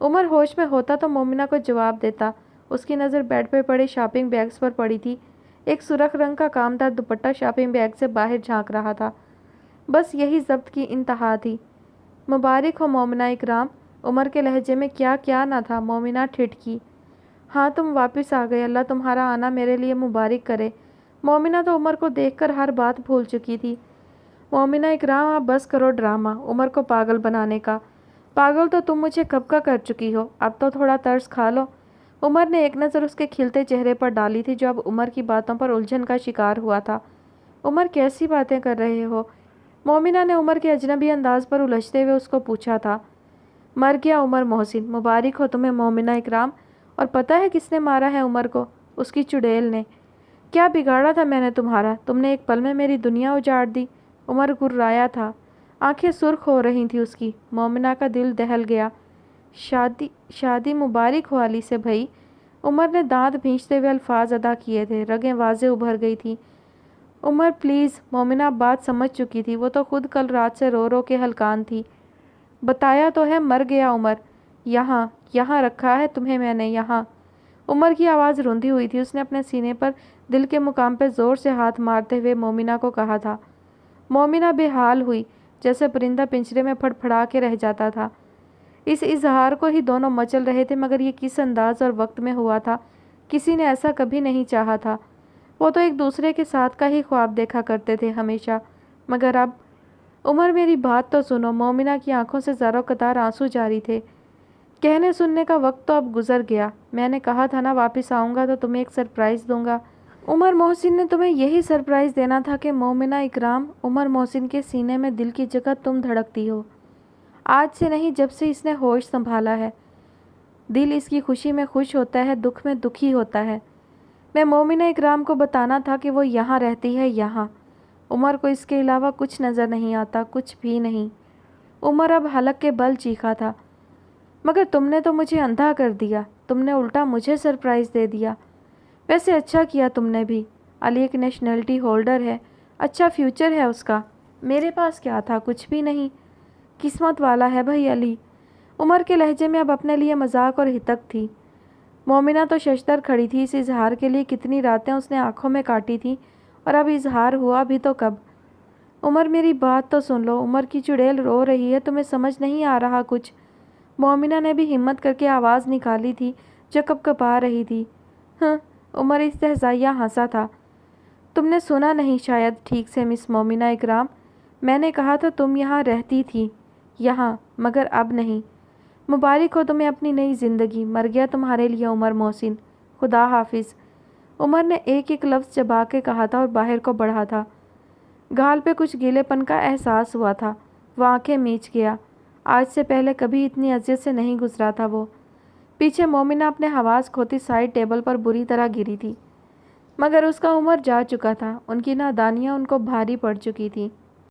عمر ہوش میں ہوتا تو مومنہ کو جواب دیتا۔ اس کی نظر بیڈ پہ پڑے شاپنگ بیگز پر پڑی تھی۔ ایک سرخ رنگ کا کامدار دوپٹہ شاپنگ بیگ سے باہر جھانک رہا تھا۔ بس یہی ضبط کی انتہا تھی۔ مبارک ہو مومنہ اکرام۔ عمر کے لہجے میں کیا کیا نہ تھا۔ مومنہ ٹھٹکی۔ ہاں تم واپس آ گئے، اللہ تمہارا آنا میرے لیے مبارک کرے۔ مومنہ تو عمر کو دیکھ کر ہر بات بھول چکی تھی۔ مومنہ اکرام آپ بس کرو ڈرامہ عمر کو پاگل بنانے کا۔ پاگل تو تم مجھے کب کا کر چکی ہو، اب تو تھوڑا ترس کھا لو۔ عمر نے ایک نظر اس کے کھلتے چہرے پر ڈالی تھی جو اب عمر کی باتوں پر الجھن کا شکار ہوا تھا۔ عمر کیسی باتیں کر رہے ہو؟ مومنہ نے عمر کے اجنبی انداز پر الجھتے ہوئے اس کو پوچھا تھا۔ مر گیا عمر محسن۔ مبارک ہو تمہیں مومنہ اکرام۔ اور پتہ ہے کس نے مارا ہے عمر کو؟ اس کی چڑیل نے۔ کیا بگاڑا تھا میں نے تمہارا؟ تم نے ایک پل میں میری دنیا اجاڑ دی۔ عمر گررایا تھا، آنکھیں سرخ ہو رہی تھیں اس کی۔ مومنہ کا دل دہل گیا۔ شادی مبارک ہو علی سے بھائی۔ عمر نے دانت بھینچتے ہوئے الفاظ ادا کیے تھے، رگیں واضح ابھر گئی تھیں۔ عمر پلیز۔ مومنہ بات سمجھ چکی تھی، وہ تو خود کل رات سے رو رو کے ہلکان تھی۔ بتایا تو ہے مر گیا عمر۔ یہاں رکھا ہے تمہیں میں نے، یہاں۔ عمر کی آواز روندھی ہوئی تھی۔ اس نے اپنے سینے پر دل کے مقام پہ زور سے ہاتھ مارتے ہوئے مومنہ کو کہا تھا۔ مومنہ بے حال ہوئی، جیسے پرندہ پنجرے میں پھڑ پھڑا کے رہ جاتا تھا۔ اس اظہار کو ہی دونوں مچل رہے تھے، مگر یہ کس انداز اور وقت میں ہوا تھا، کسی نے ایسا کبھی نہیں چاہا تھا۔ وہ تو ایک دوسرے کے ساتھ کا ہی خواب دیکھا کرتے تھے ہمیشہ، مگر اب۔ عمر میری بات تو سنو۔ مومنہ کی آنکھوں سے زاروں قطار آنسو جاری تھے۔ کہنے سننے کا وقت تو اب گزر گیا۔ میں نے کہا تھا نا واپس آؤں گا تو تمہیں ایک سرپرائز دوں گا۔ عمر محسن نے تمہیں یہی سرپرائز دینا تھا کہ مومنہ اکرام، عمر محسن کے سینے میں دل کی جگہ تم دھڑکتی ہو۔ آج سے نہیں، جب سے اس نے ہوش سنبھالا ہے۔ دل اس کی خوشی میں خوش ہوتا ہے، دکھ میں دکھی ہوتا ہے۔ میں مومنہ اکرام کو بتانا تھا کہ وہ یہاں رہتی ہے، یہاں۔ عمر کو اس کے علاوہ کچھ نظر نہیں آتا، کچھ بھی نہیں۔ عمر اب حلق کے بل چیخا تھا۔ مگر تم نے تو مجھے اندھا کر دیا، تم نے الٹا مجھے سرپرائز دے دیا۔ ویسے اچھا کیا تم نے بھی۔ علی ایک نیشنلٹی ہولڈر ہے، اچھا فیوچر ہے اس کا۔ میرے پاس کیا تھا؟ کچھ بھی نہیں۔ قسمت والا ہے بھائی علی۔ عمر کے لہجے میں اب اپنے لیے مذاق اور ہتک تھی۔ مومنہ تو ششدر کھڑی تھی، اس اظہار کے لیے کتنی راتیں اس نے آنکھوں میں کاٹی تھی، اور اب اظہار ہوا بھی تو کب؟ عمر میری بات تو سن لو۔ عمر کی چڑیل رو رہی ہے، تمہیں سمجھ نہیں آ رہا کچھ؟ مومنہ نے بھی ہمت کر کے آواز نکالی تھی جو کپکپا رہی تھی۔ عمر استہزائیہ ہنسا تھا۔ تم نے سنا نہیں شاید ٹھیک سے مس مومنہ اکرام۔ میں نے کہا تھا تم یہاں رہتی تھی، یہاں، مگر اب نہیں۔ مبارک ہو تمہیں اپنی نئی زندگی۔ مر گیا تمہارے لیے عمر محسن۔ خدا حافظ۔ عمر نے ایک ایک لفظ چبا کے کہا تھا اور باہر کو بڑھا تھا۔ گال پہ کچھ گیلے پن کا احساس ہوا تھا، وہ آنکھیں میچ گیا۔ آج سے پہلے کبھی اتنی اذیت سے نہیں گزرا تھا وہ۔ پیچھے مومنہ اپنے حواس کھوتی سائڈ ٹیبل پر بری طرح گری تھی، مگر اس کا عمر جا چکا تھا، ان کی نادانیاں ان کو بھاری پڑ چکی تھی۔